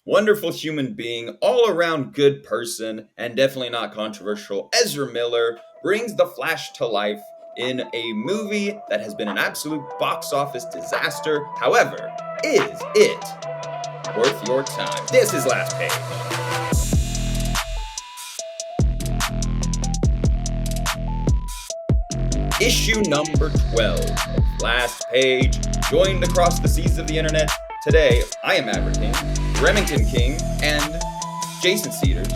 wonderful human being, all around good person, and definitely not controversial, Ezra Miller brings the Flash to life in a movie that has been an absolute box office disaster. However, is it worth your time? This is Last Page. Issue number 12 of Last Page, joined across the seas of the internet. Today, I am RemingtonCKing, and Jason Cedars.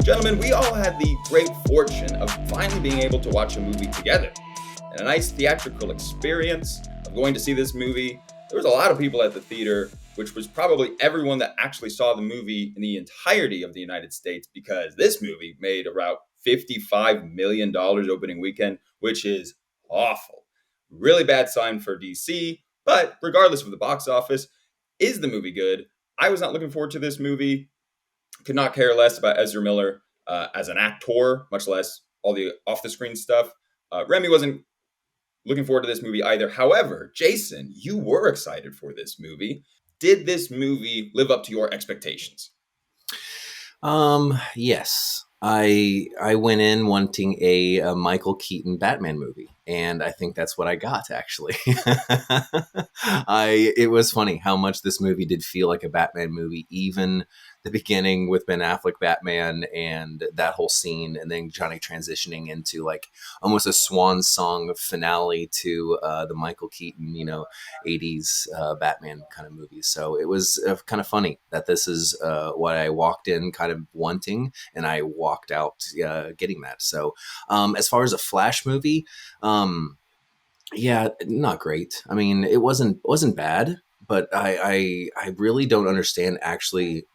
Gentlemen, we all had the great fortune of finally being able to watch a movie together. And a nice theatrical experience of going to see this movie. There was a lot of people at the theater, which was probably everyone that actually saw the movie in the entirety of the United States, because this movie made about $55 million opening weekend, which is awful. Really bad sign for DC, but regardless of the box office, is the movie good? I was not looking forward to this movie. Could not care less about Ezra Miller as an actor, much less all the off-the-screen stuff. Remy wasn't looking forward to this movie either. However, Jason, you were excited for this movie. Did this movie live up to your expectations? Yes. I went in wanting a Michael Keaton Batman movie, and I think that's what I got, actually. It was funny how much this movie did feel like a Batman movie, even the beginning with Ben Affleck Batman and that whole scene, and then Johnny transitioning into like almost a swan song finale to the Michael Keaton, 80s Batman kind of movie. So it was kind of funny that this is what I walked in kind of wanting, and I walked out getting that. So as far as a Flash movie, yeah, not great. I mean, it wasn't bad, but I really don't understand actually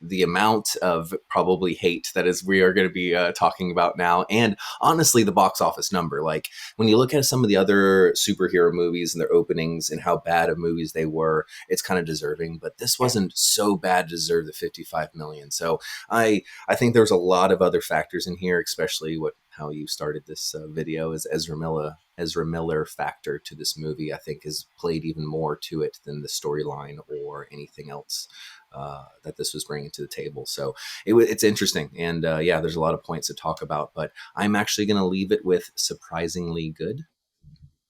the amount of probably hate that is we are going to be talking about now, and honestly the box office number. Like when you look at some of the other superhero movies and their openings and how bad of movies they were, it's kind of deserving, but this wasn't so bad to deserve the 55 million. So I think there's a lot of other factors in here, especially how you started this video is Ezra Miller factor to this movie. I think has played even more to it than the storyline or anything else that this was bringing to the table. So it's interesting. And yeah, there's a lot of points to talk about, but I'm actually going to leave it with surprisingly good.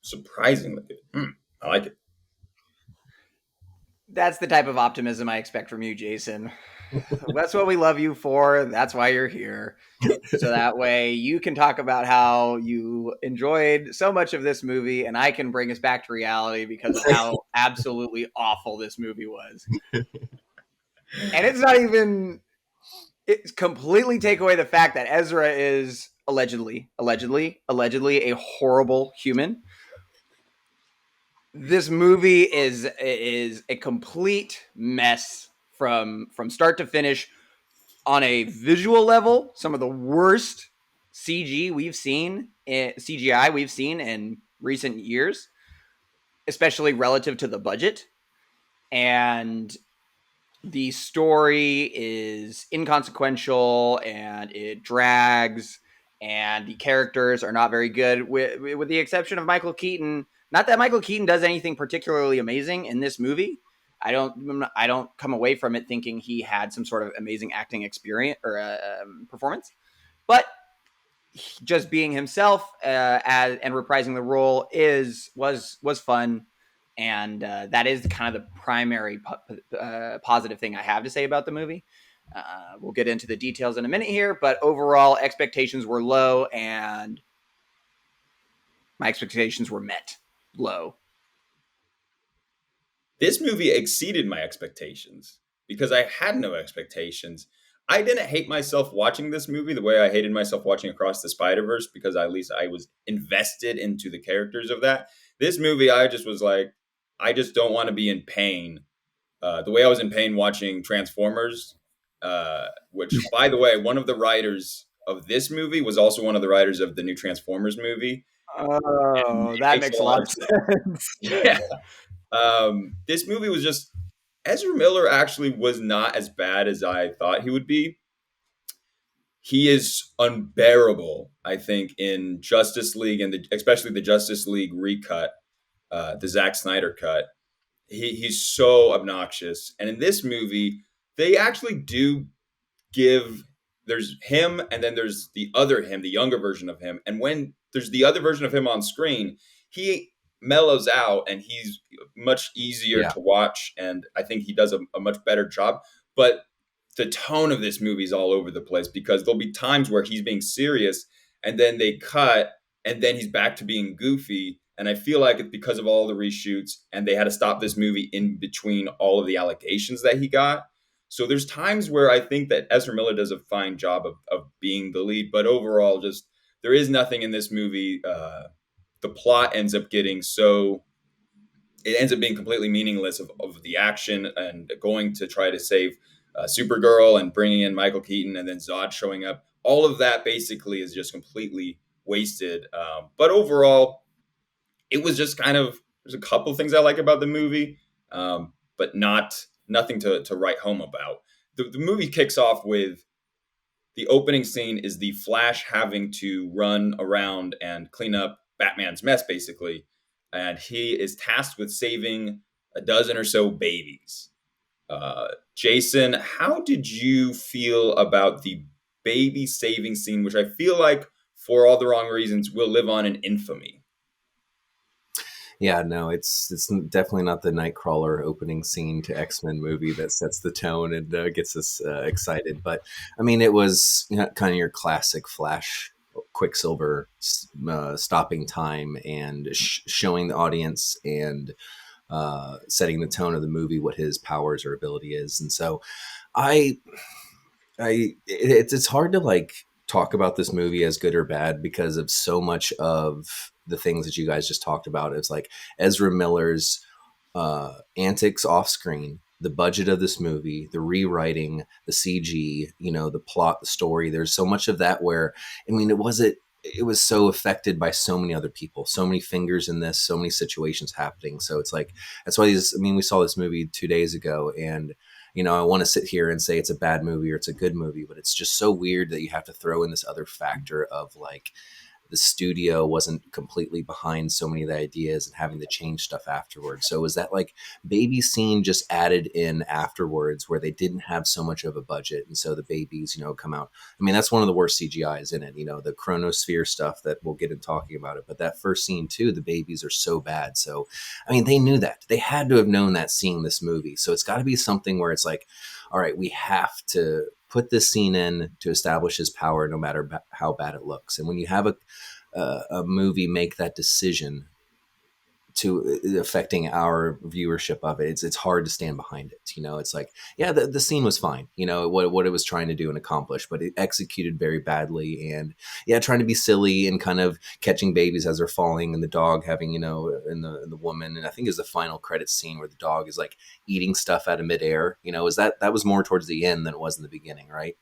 Surprisingly good. I like it. That's the type of optimism I expect from you, Jason. That's what we love you for. That's why you're here. So that way you can talk about how you enjoyed so much of this movie, and I can bring us back to reality because of how absolutely awful this movie was. And it's completely take away the fact that Ezra is allegedly a horrible human. This movie is a complete mess from start to finish on a visual level. Some of the worst CGI we've seen in recent years, especially relative to the budget. And the story is inconsequential and it drags, and the characters are not very good, with the exception of Michael Keaton. Not that Michael Keaton does anything particularly amazing in this movie. I don't come away from it thinking he had some sort of amazing acting experience or performance, but just being himself and reprising the role was fun. And that is kind of the primary positive thing I have to say about the movie. We'll get into the details in a minute here, but overall expectations were low, and my expectations were met low. This movie exceeded my expectations because I had no expectations. I didn't hate myself watching this movie the way I hated myself watching Across the Spider-Verse, because at least I was invested into the characters of that. This movie, I just was like, I just don't want to be in pain. The way I was in pain watching Transformers, which, by the way, one of the writers of this movie was also one of the writers of the new Transformers movie. Oh, that makes a lot of sense. Yeah. This movie was just, Ezra Miller actually was not as bad as I thought he would be. He is unbearable, I think, in Justice League, and especially the Justice League recut. The Zack Snyder cut. He's so obnoxious. And in this movie, they actually do give, there's him and then there's the other him, the younger version of him. And when there's the other version of him on screen, he mellows out and he's much easier Yeah. to watch. And I think he does a much better job. But the tone of this movie is all over the place because there'll be times where he's being serious and then they cut and then he's back to being goofy. And I feel like it's because of all the reshoots and they had to stop this movie in between all of the allegations that he got. So there's times where I think that Ezra Miller does a fine job of being the lead, but overall, just there is nothing in this movie. The plot ends up getting so it ends up being completely meaningless of the action and going to try to save Supergirl and bringing in Michael Keaton and then Zod showing up. All of that basically is just completely wasted. But overall, it was just kind of there's a couple of things I like about the movie, but nothing to write home about. The movie kicks off with the opening scene is the Flash having to run around and clean up Batman's mess, basically. And he is tasked with saving a dozen or so babies. Jason, how did you feel about the baby saving scene, which I feel like, for all the wrong reasons, will live on in infamy? Yeah, no, it's definitely not the Nightcrawler opening scene to X-Men movie that sets the tone and gets us excited. But I mean, it was kind of your classic Flash Quicksilver stopping time and showing the audience and setting the tone of the movie, what his powers or ability is. And so it's hard to like talk about this movie as good or bad because of so much of the things that you guys just talked about. It's like Ezra Miller's antics off screen, the budget of this movie, the rewriting, the CG, the plot, the story. There's so much of that where, I mean, it was so affected by so many other people, so many fingers in this, so many situations happening. So it's like, that's why we saw this movie 2 days ago and, I want to sit here and say it's a bad movie or it's a good movie, but it's just so weird that you have to throw in this other factor of like, the studio wasn't completely behind so many of the ideas and having to change stuff afterwards. So was that like baby scene just added in afterwards where they didn't have so much of a budget? And so the babies, come out. I mean, that's one of the worst CGIs in it, the chronosphere stuff that we'll get into talking about it. But that first scene too, the babies are so bad. So, I mean, they knew that. They had to have known that seeing this movie. So it's got to be something where it's like, all right, we have to put this scene in to establish his power no matter how bad it looks. And when you have a movie make that decision to affecting our viewership of it, it's hard to stand behind it. It's like, yeah, the scene was fine, what it was trying to do and accomplish, but it executed very badly. And yeah, trying to be silly and kind of catching babies as they're falling and the dog having, and the woman, and I think is the final credits scene where the dog is like eating stuff out of midair, is that was more towards the end than it was in the beginning, right?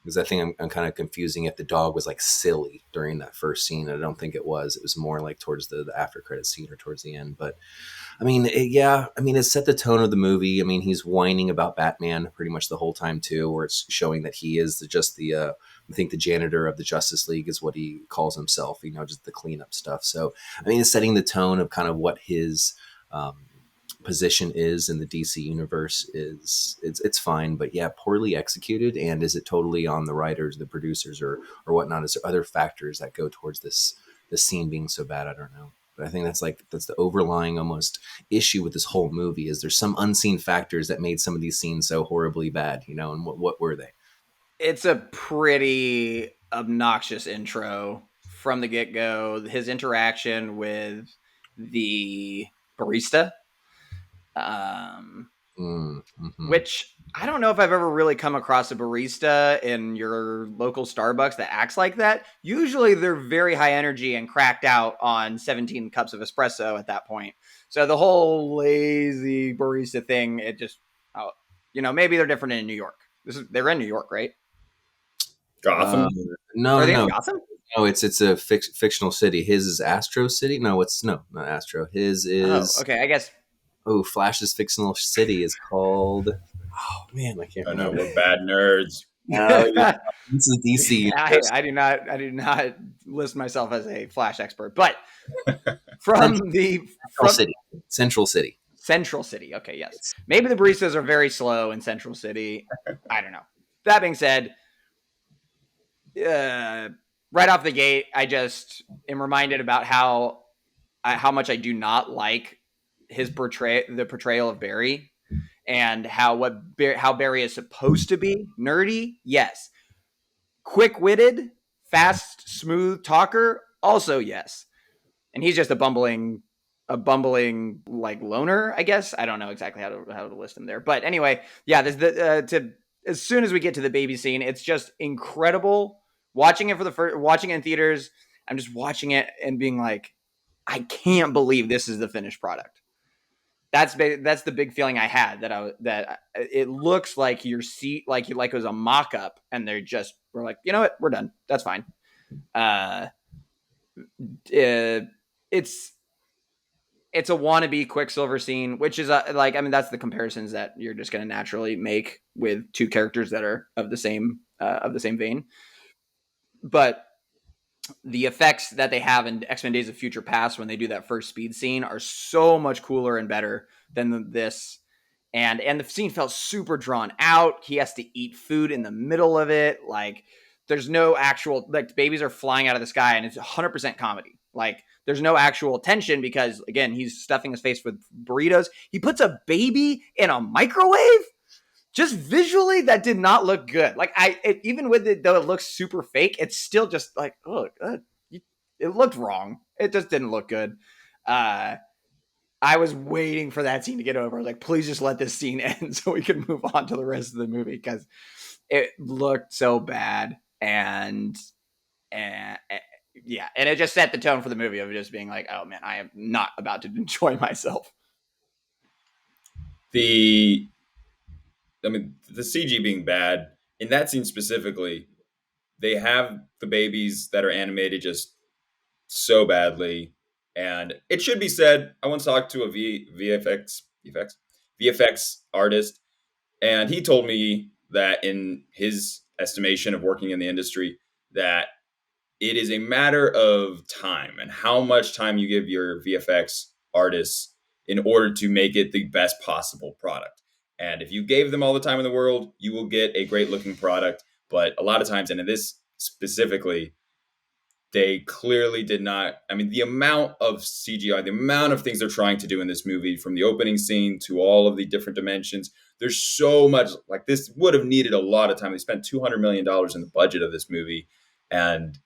Because I think I'm kind of confusing if the dog was like silly during that first scene. I don't think it was. It was more like towards the after credit scene or towards the end. But I mean, it set the tone of the movie. I mean, he's whining about Batman pretty much the whole time too, where it's showing that he is just I think the janitor of the Justice League is what he calls himself, just the cleanup stuff. So, I mean, it's setting the tone of kind of what his position is in the DC universe it's fine, but yeah, poorly executed. And is it totally on the writers, the producers, or whatnot? Is there other factors that go towards this scene being so bad? I don't know, but I think that's the overlying almost issue with this whole movie is there's some unseen factors that made some of these scenes so horribly bad, and what were they? It's a pretty obnoxious intro from the get-go. His interaction with the barista, which I don't know if I've ever really come across a barista in your local Starbucks that acts like that. Usually they're very high energy and cracked out on 17 cups of espresso at that point. So the whole lazy barista thing, it just, maybe they're different in New York. They're in New York, right? Gotham? No, Are they in Gotham? No, it's a fictional city. His is Astro City. No, not Astro. His is. Oh, okay, I guess. Oh, Flash's fictional city is called. Oh man, I can't remember. We're bad nerds. This is DC. I do not list myself as a Flash expert, but from Central City. Central City. Okay, yes. It's, Maybe the baristas are very slow in Central City. I don't know. That being said, right off the gate, I just am reminded about how much I do not like the portrayal of Barry, and how Barry is supposed to be nerdy. Yes, quick-witted, fast, smooth talker. Also, yes, and he's just a bumbling like loner, I guess. I don't know exactly how to list him there, but anyway, yeah. As soon as we get to the baby scene, it's just incredible. Watching it in theaters, I'm just watching it and being like, I can't believe this is the finished product. That's the big feeling I had, that it looks like like it was a mock up, and we're like, you know what, we're done. That's fine. It's a wannabe Quicksilver scene, which is that's the comparisons that you're just going to naturally make with two characters that are of the same vein. But the effects that they have in X-Men Days of Future Past when they do that first speed scene are so much cooler and better than this. And the scene felt super drawn out. He has to eat food in the middle of it. Like, there's no actual, like, babies are flying out of the sky, and it's 100% comedy. Like, there's no actual tension because, again, he's stuffing his face with burritos. He puts a baby in a microwave. Just visually, that did not look good. Like, even with it, though it looks super fake, it's still just like, oh, it looked wrong. It just didn't look good. I was waiting for that scene to get over. I was like, please just let this scene end so we can move on to the rest of the movie, because it looked so bad. And yeah, and it just set the tone for the movie of just being like, oh man, I am not about to enjoy myself. The CG being bad in that scene specifically, they have the babies that are animated just so badly. And it should be said, I once talked to a VFX artist, and he told me that in his estimation of working in the industry, that it is a matter of time and how much time you give your VFX artists in order to make it the best possible product. And if you gave them all the time in the world, you will get a great looking product. But a lot of times, and in this specifically, they clearly did not. I mean, the amount of CGI, the amount of things they're trying to do in this movie, from the opening scene to all of the different dimensions, there's so much. Like, this would have needed a lot of time. They spent $200 million in the budget of this movie. And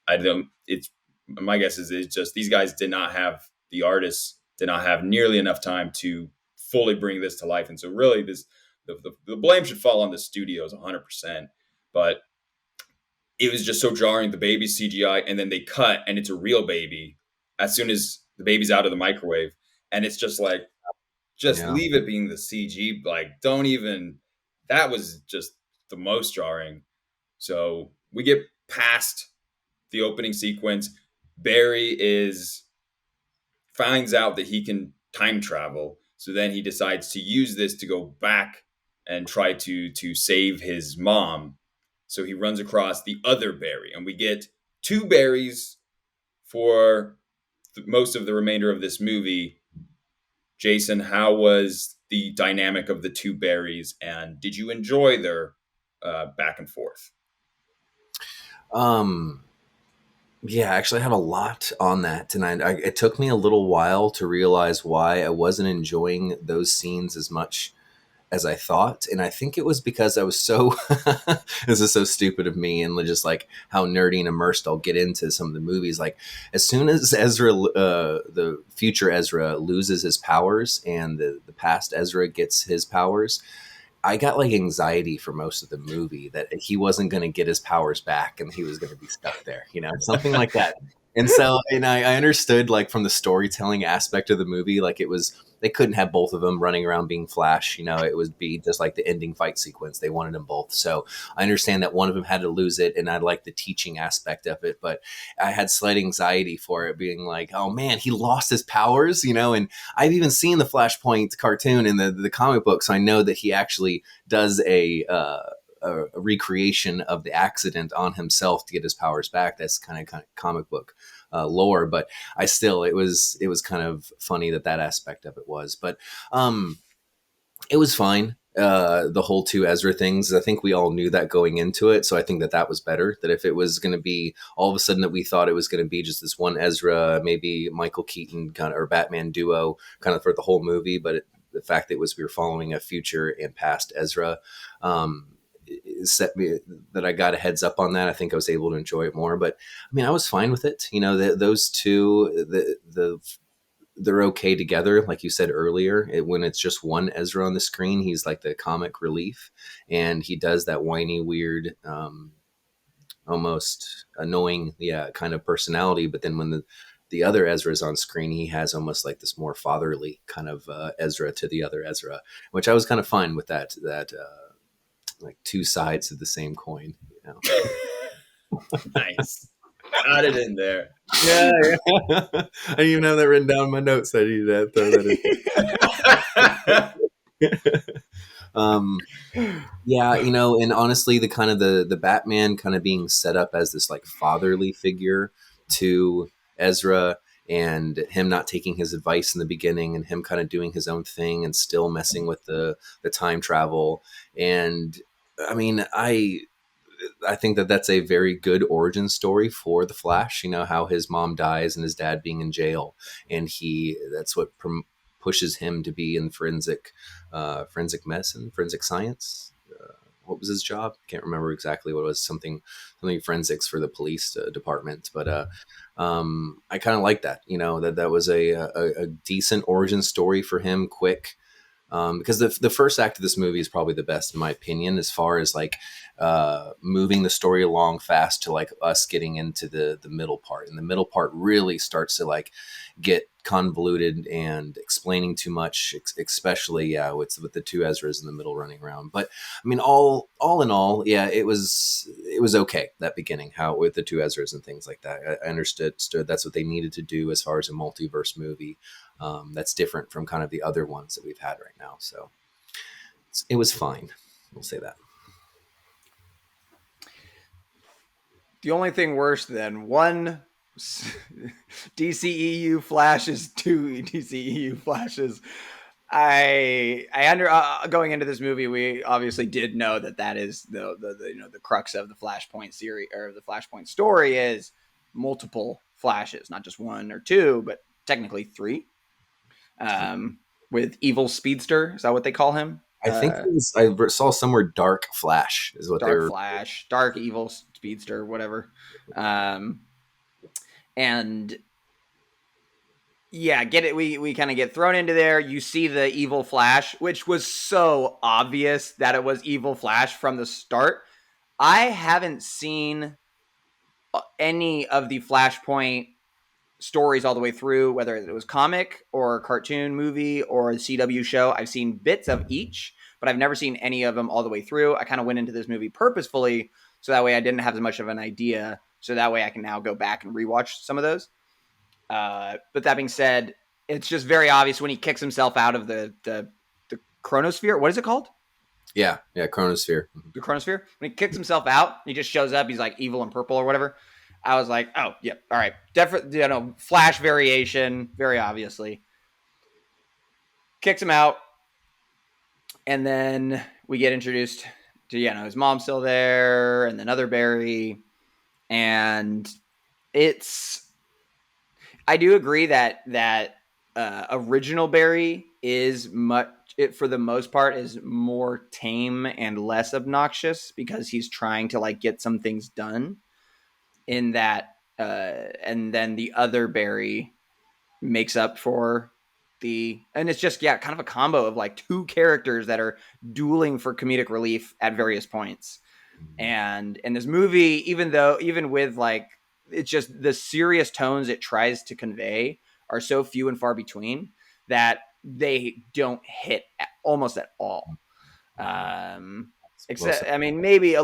my guess is it's just these guys the artists did not have nearly enough time to fully bring this to life. And so really the blame should fall on the studios 100%. But it was just so jarring, the baby's CGI, and then they cut and it's a real baby as soon as the baby's out of the microwave. And it's just like, leave it being the CG. Like, don't even, that was just the most jarring. So we get past the opening sequence. Barry finds out that he can time travel. So then he decides to use this to go back and try to save his mom. So he runs across the other Barry, and we get two Barrys for most of the remainder of this movie. Jason, how was the dynamic of the two Barrys, and did you enjoy their back and forth? Yeah, actually, I have a lot on that tonight. It took me a little while to realize why I wasn't enjoying those scenes as much as I thought. And I think it was because I was so, this is so stupid of me, and just like how nerdy and immersed I'll get into some of the movies. Like, as soon as Ezra, the future Ezra, loses his powers and the past Ezra gets his powers, I got like anxiety for most of the movie that he wasn't going to get his powers back and he was going to be stuck there, something like that. And so, and I understood, like, from the storytelling aspect of the movie, like, they couldn't have both of them running around being Flash, it would be just like the ending fight sequence. They wanted them both. So I understand that one of them had to lose it, and I like the teaching aspect of it, but I had slight anxiety for it being like, oh man, he lost his powers, and I've even seen the Flashpoint cartoon in the comic book. So I know that he actually does a recreation of the accident on himself to get his powers back. That's kind of comic book lore, but it was kind of funny that aspect of it was, but it was fine. The whole two Ezra things, I think we all knew that going into it, so I think that was better. That if it was going to be all of a sudden that we thought it was going to be just this one Ezra, maybe Michael Keaton kind of or Batman duo kind of for the whole movie, but the fact that we were following a future and past Ezra, it set me that I got a heads up on that. I think I was able to enjoy it more, but I mean, I was fine with it. Those two, they're okay together. Like you said earlier, when it's just one Ezra on the screen, he's like the comic relief, and he does that whiny, weird, almost annoying, kind of personality. But then when the other Ezra is on screen, he has almost like this more fatherly kind of Ezra to the other Ezra, which I was kind of fine with that like two sides of the same coin. Nice. Got it in there. Yeah. I didn't even have that written down in my notes. I need to throw that in. And honestly, the kind of the Batman kind of being set up as this like fatherly figure to Ezra, and him not taking his advice in the beginning, and him kind of doing his own thing and still messing with the time travel. And I mean, I think that's a very good origin story for the Flash. How his mom dies and his dad being in jail, and that's what pushes him to be in forensic medicine, forensic science. What was his job? Can't remember exactly what it was. Something forensics for the police department. But I kind of like that. That was a decent origin story for him, quick. Because the first act of this movie is probably the best in my opinion, as far as like moving the story along fast to like us getting into the middle part, and the middle part really starts to like get convoluted and explaining too much, especially with the two Ezras in the middle running around. But I mean, all in all, it was okay, that beginning, how with the two Ezras and things like that. I understood that's what they needed to do as far as a multiverse movie. That's different from kind of the other ones that we've had right now. So it was fine. We'll say that. The only thing worse than one DCEU flashes, two DCEU flashes. Going into this movie, we obviously did know that is the crux of the Flashpoint series, or the Flashpoint story, is multiple flashes, not just one or two, but technically three. With Evil Speedster, is that what they call him? I think I saw somewhere Dark Flash is what they were. Flash, Dark Evil Speedster, whatever. And get it. We kind of get thrown into there. You see the Evil Flash, which was so obvious that it was Evil Flash from the start. I haven't seen any of the Flashpoint stories all the way through, whether it was comic or cartoon movie or the CW show. I've seen bits of each, but I've never seen any of them all the way through. I kind of went into this movie purposefully so that way I didn't have as much of an idea, so that way I can now go back and rewatch some of those. But that being said, it's just very obvious when he kicks himself out of the chronosphere. What is it called? Yeah, chronosphere. The chronosphere. When he kicks himself out, he just shows up. He's like evil and purple or whatever. I was like, oh, yep, all right. Definitely, Flash variation, very obviously. Kicks him out. And then we get introduced to, his mom's still there, and then other Barry. And I do agree that original Barry is for the most part, is more tame and less obnoxious, because he's trying to like get some things done. In that, and then the other Barry makes up for and it's just kind of a combo of like two characters that are dueling for comedic relief at various points. And in this movie, even with like, it's just the serious tones it tries to convey are so few and far between that they don't hit almost at all. Except, I mean, maybe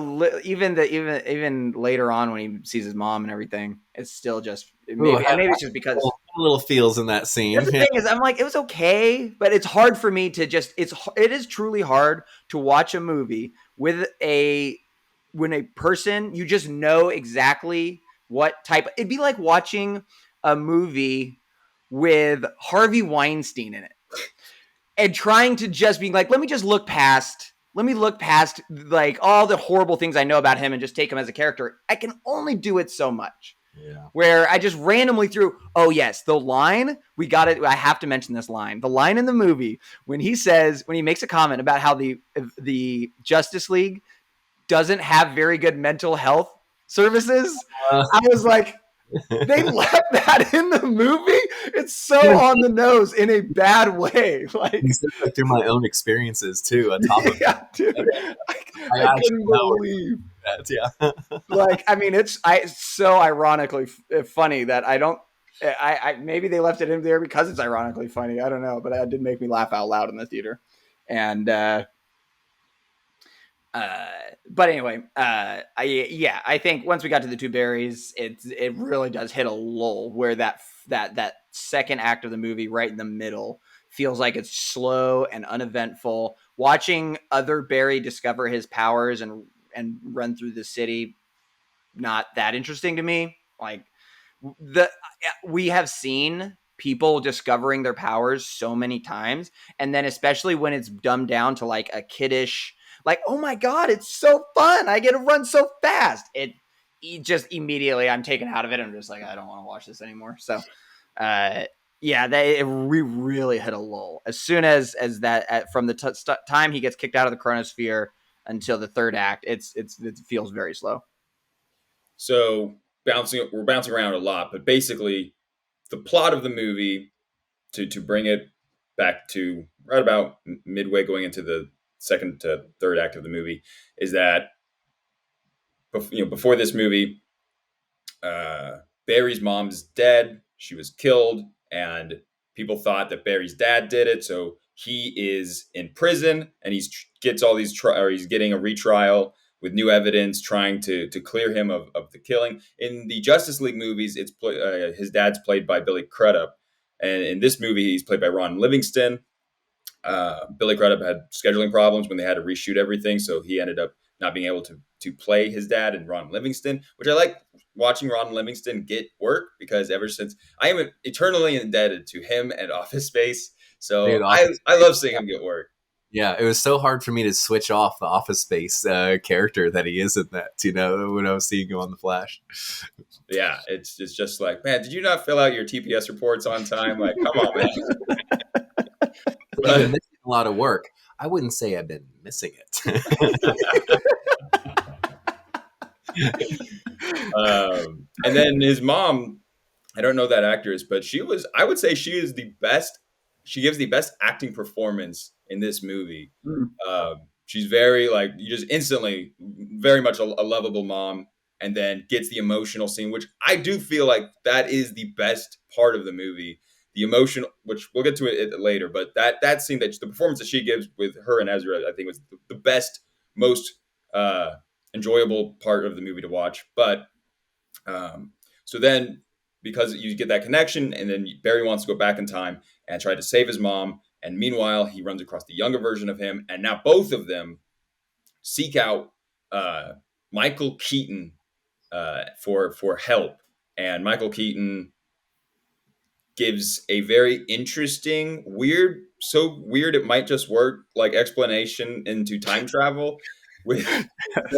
even later on when he sees his mom and everything, it's still just maybe it's just because little feels in that scene. The thing is, I'm like, it was okay, but it's hard for me to just. It is truly hard to watch a movie when a person you just know exactly what type. It'd be like watching a movie with Harvey Weinstein in it and trying to just be like, let me look past like all the horrible things I know about him and just take him as a character. I can only do it so much. Yeah. Where I just randomly threw, oh yes, the line, we got it. I have to mention this line. The line in the movie when he makes a comment about how the Justice League doesn't have very good mental health services. I was like, they left that in the movie. It's so on the nose in a bad way. Like through my own experiences too. On top of yeah, dude, I couldn't believe that. Yeah, like I mean, it's so ironically funny that I maybe they left it in there because it's ironically funny. I don't know, but it did make me laugh out loud in the theater, and. But anyway, I think once we got to the two berries, it really does hit a lull where that second act of the movie right in the middle feels like it's slow and uneventful. Watching other Barry discover his powers and run through the city, not that interesting to me. Like we have seen people discovering their powers so many times, and then especially when it's dumbed down to like a kiddish. Like, oh my God, it's so fun. I get to run so fast. It just immediately I'm taken out of it. I'm just like, I don't want to watch this anymore. So, we really hit a lull. As soon as that, from the time he gets kicked out of the chronosphere until the third act, it feels very slow. So we're bouncing around a lot, but basically the plot of the movie, to bring it back to right about midway going into the second to third act of the movie, is that before this movie, Barry's mom's dead. She was killed, and people thought that Barry's dad did it. So he is in prison, and he's getting a retrial with new evidence, trying to clear him of the killing. In the Justice League movies, it's his dad's played by Billy Crudup, and in this movie, he's played by Ron Livingston. Billy Crudup had scheduling problems when they had to reshoot everything, so he ended up not being able to play his dad in Ron Livingston, which I like watching Ron Livingston get work, because ever since I am eternally indebted to him and Office Space. So dude, I love seeing him get work. Yeah, it was so hard for me to switch off the Office Space character that he is in that, when I was seeing him on The Flash. Yeah, it's just like, man, did you not fill out your TPS reports on time? Like, come on, man. I've been missing a lot of work. I wouldn't say I've been missing it. And then his mom, I don't know that actress, but I would say she is the best. She gives the best acting performance in this movie. She's very, like, you just instantly, very much a lovable mom, and then gets the emotional scene, which I do feel like that is the best part of the movie. The emotion, which we'll get to it later, but that scene, the performance that she gives with her and Ezra, I think was the best, most enjoyable part of the movie to watch. But so then, because you get that connection, and then Barry wants to go back in time and try to save his mom, and meanwhile he runs across the younger version of him, and now both of them seek out Michael Keaton for help, and Michael Keaton gives a very interesting, so weird it might just work, like, explanation into time travel, with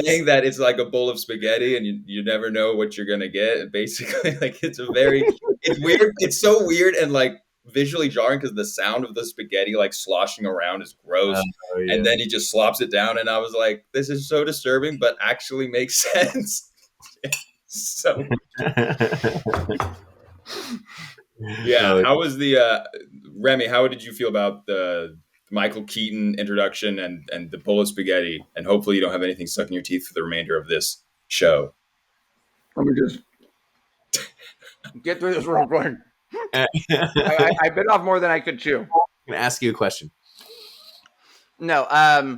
saying that it's like a bowl of spaghetti and you never know what you're gonna get. And basically, like, it's weird. It's so weird and like visually jarring, because the sound of the spaghetti like sloshing around is gross. Yeah. And then he just slops it down, and I was like, this is so disturbing, but actually makes sense. So yeah, how was the Remy? How did you feel about the Michael Keaton introduction and the bowl of spaghetti? And hopefully you don't have anything stuck in your teeth for the remainder of this show. Let me just get through this real quick. I bit off more than I could chew. I'm going to ask you a question. No, I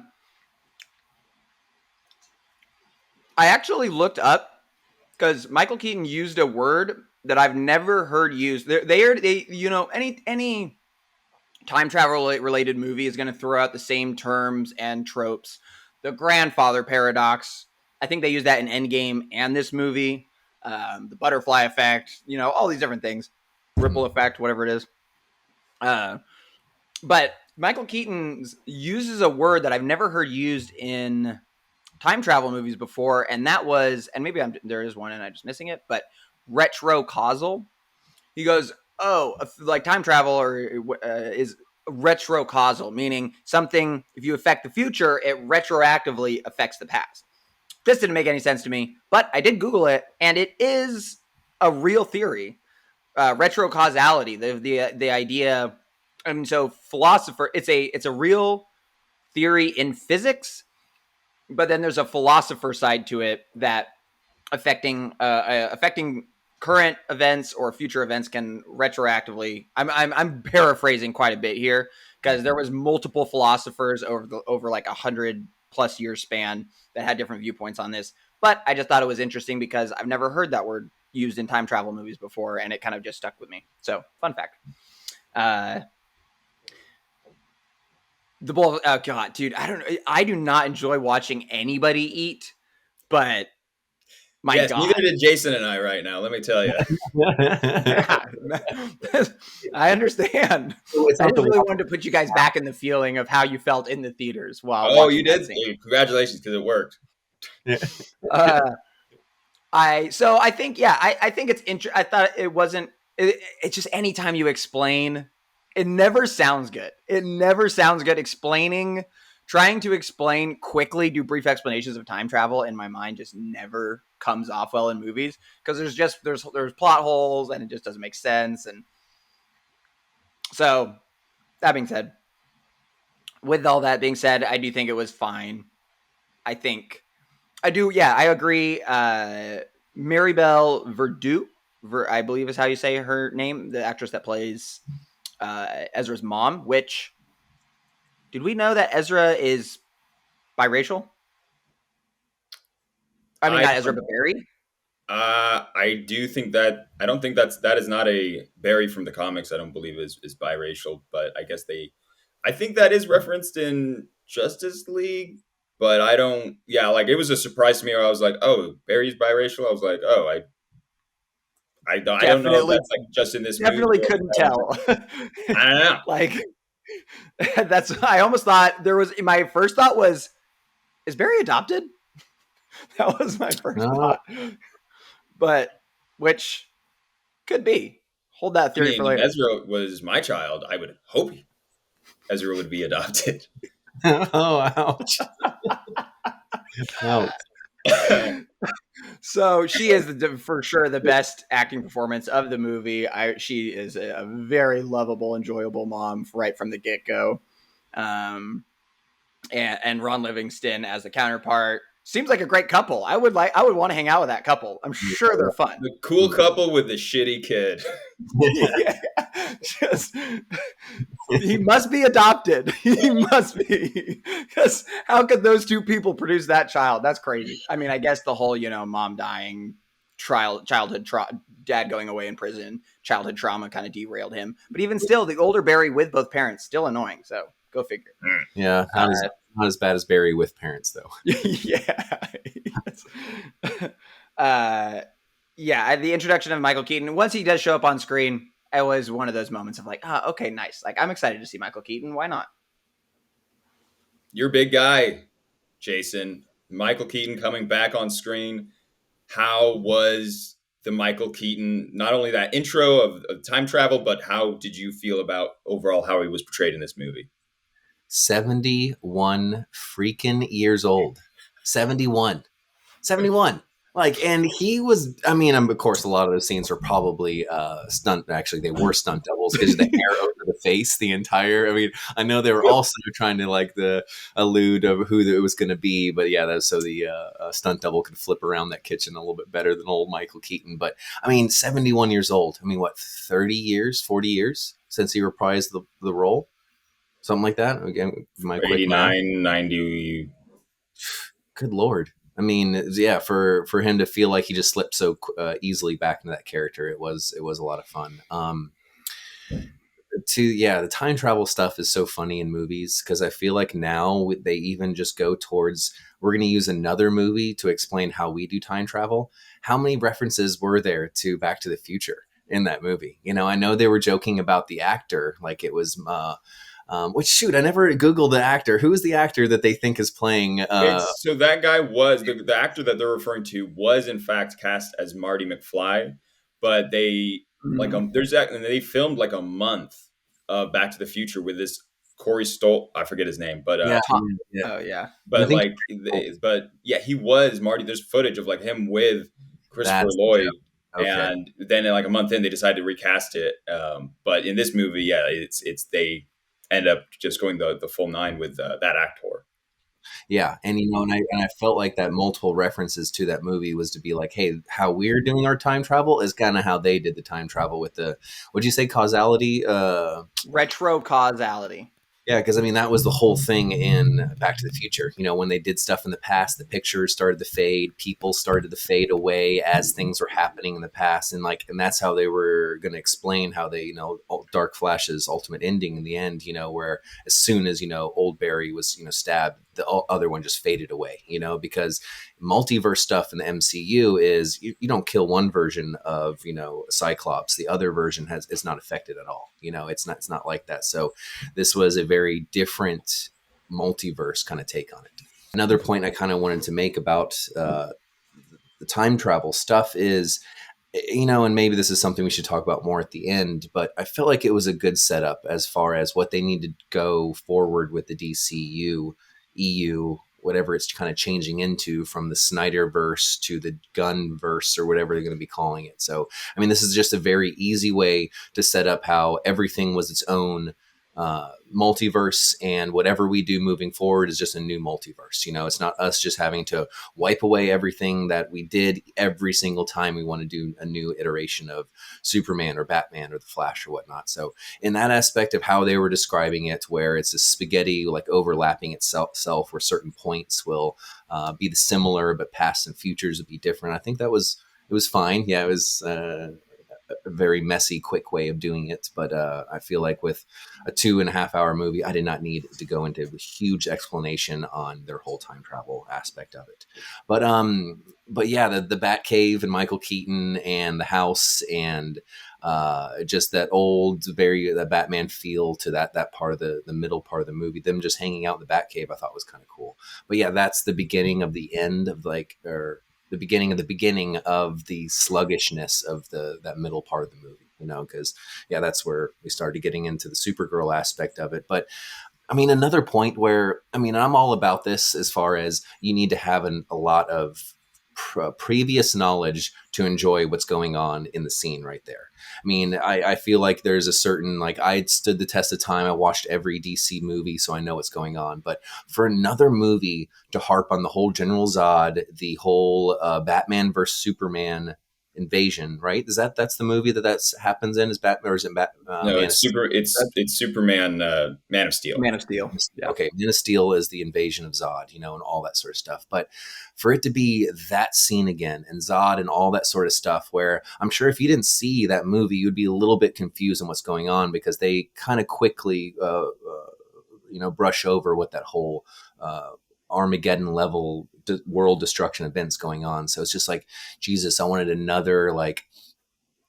actually looked up, because Michael Keaton used a word that I've never heard used. Any time travel related movie is going to throw out the same terms and tropes. The grandfather paradox, I think they use that in Endgame and this movie. the butterfly effect, all these different things, ripple effect, whatever it is. But Michael Keaton uses a word that I've never heard used in time travel movies before, and that was, and maybe there is one and I'm just missing it, but retrocausal. He goes, oh, like time travel is retrocausal, meaning something, if you affect the future, it retroactively affects the past. This didn't make any sense to me, but I did Google it, and it is a real theory. Retrocausality, the idea. I mean, so philosopher, it's a real theory in physics, but then there's a philosopher side to it that affecting current events or future events can retroactively. I'm paraphrasing quite a bit here because there was multiple philosophers over like 100+ year span that had different viewpoints on this. But I just thought it was interesting because I've never heard that word used in time travel movies before, and it kind of just stuck with me. So, fun fact. The bowl. Oh God, dude, I do not enjoy watching anybody eat, but my God, neither did Jason and I right now. Let me tell you. I understand. I just really wanted to put you guys back in the feeling of how you felt in the theaters while. Oh, you did. Congratulations, because it worked. I think I think it's interesting. I thought it wasn't. It's just anytime you explain. It never sounds good. It never sounds good trying to explain quickly, do brief explanations of time travel in my mind just never comes off well in movies because there's plot holes and it just doesn't make sense. And so that being said, with all that being said, I do think it was fine. I agree. Maribel Verdú, I believe is how you say her name, the actress that plays Ezra's mom, which, did we know that Ezra is biracial? I mean, not Ezra, but Barry? I do think that, I don't think that is not a Barry from the comics. I don't believe is biracial, but I guess I think that is referenced in Justice League, but I don't, like it was a surprise to me where I was like, oh, Barry's biracial. I was like, oh, I don't know if that's like just in this movie. Definitely couldn't tell. I don't know. Like, I almost thought my first thought was, is Barry adopted? That was my first thought. But, which could be. Hold that theory for later. If Ezra was my child, I would hope Ezra would be adopted. Oh, ouch. Ouch. So she is for sure the best acting performance of the movie. She is a very lovable, enjoyable mom right from the get-go. And Ron Livingston as the counterpart seems like a great couple. I would want to hang out with that couple. I'm sure they're fun. The cool couple with the shitty kid. He must be adopted. He must be, because how could those two people produce that child? That's crazy. I mean, I guess the whole mom dying, dad going away in prison, childhood trauma kind of derailed him. But even still, the older Barry with both parents still annoying. So go figure. Yeah, not as bad as Barry with parents though. The introduction of Michael Keaton, once he does show up on screen, it was one of those moments of like, okay, nice. Like, I'm excited to see Michael Keaton. Why not? You're a big guy, Jason. Michael Keaton coming back on screen. How was the Michael Keaton, not only that intro of time travel, but how did you feel about overall how he was portrayed in this movie? 71 freaking years old. 71. Like, and he was, I mean, of course, a lot of those scenes were probably stunt. Actually, they were stunt doubles because the hair over the face, I mean, I know they were also trying to allude of who it was going to be. But yeah, that's so the stunt double could flip around that kitchen a little bit better than old Michael Keaton. But I mean, 71 years old. I mean, what, 40 years since he reprised the role? Something like that. Again, my 89, 90. Good Lord. I mean, yeah, for him to feel like he just slipped so easily back into that character, it was a lot of fun. The time travel stuff is so funny in movies because I feel like now they even just go towards we're going to use another movie to explain how we do time travel. How many references were there to Back to the Future in that movie? I know they were joking about the actor, like it was, which shoot, I never Googled the actor. Who is the actor that they think is playing? So that guy was the actor that they're referring to was in fact cast as Marty McFly, but they there's that, and they filmed like a month of Back to the Future with this Corey Stoll. I forget his name, but Yeah, yeah. Oh yeah. I think, but yeah, he was Marty. There's footage of like him with Christopher that's Lloyd, okay. and then like a month in, they decided to recast it. But in this movie, yeah, it's they end up just going the full nine with that actor. Yeah, and and I felt like that multiple references to that movie was to be like, hey, how we're doing our time travel is kind of how they did the time travel with the, what'd you say, causality? Retro causality. Yeah, because I mean that was the whole thing in Back to the Future. When they did stuff in the past, the pictures started to fade, people started to fade away as things were happening in the past, and that's how they were going to explain how they, Dark Flash's ultimate ending in the end. Where as soon as old Barry was stabbed, the other one just faded away. Because multiverse stuff in the MCU is you don't kill one version of Cyclops, the other version is not affected at all. It's not like that. So this was a very different multiverse kind of take on it. Another point I kind of wanted to make about the time travel stuff is, and maybe this is something we should talk about more at the end, but I felt like it was a good setup as far as what they need to go forward with the DCU, EU, whatever it's kind of changing into, from the Snyderverse to the Gunverse or whatever they're going to be calling it. So, I mean, this is just a very easy way to set up how everything was its own multiverse, and whatever we do moving forward is just a new multiverse. It's not us just having to wipe away everything that we did every single time we want to do a new iteration of Superman or Batman or the Flash or whatnot. So in that aspect of how they were describing it, where it's a spaghetti like overlapping itself, where certain points will be the similar but past and futures would be different, I think it was fine. Yeah, it was a very messy, quick way of doing it. But I feel like with a 2.5 hour movie, I did not need to go into a huge explanation on their whole time travel aspect of it. But yeah, the Batcave and Michael Keaton and the house and just that old, that Batman feel to that part of the middle part of the movie, them just hanging out in the Batcave, I thought was kind of cool. But yeah, that's the beginning of the end of the beginning of the sluggishness of that middle part of the movie, because yeah, that's where we started getting into the Supergirl aspect of it. But I mean, another point where, I mean, I'm all about this as far as you need to have a lot of previous knowledge to enjoy what's going on in the scene right there. I mean, I feel like there's a certain, like, I stood the test of time. I watched every DC movie, so I know what's going on. But for another movie to harp on the whole General Zod, the whole Batman versus Superman invasion, right? That's the movie that happens in, is Batman, or is it No, Man it's it's Superman, Man of Steel. Man of Steel. Yeah. Okay, Man of Steel is the invasion of Zod, and all that sort of stuff. But for it to be that scene again, and Zod and all that sort of stuff, where I'm sure if you didn't see that movie, you'd be a little bit confused on what's going on, because they kind of quickly, brush over what that whole Armageddon level world destruction events going on. So it's just like, Jesus, I wanted another like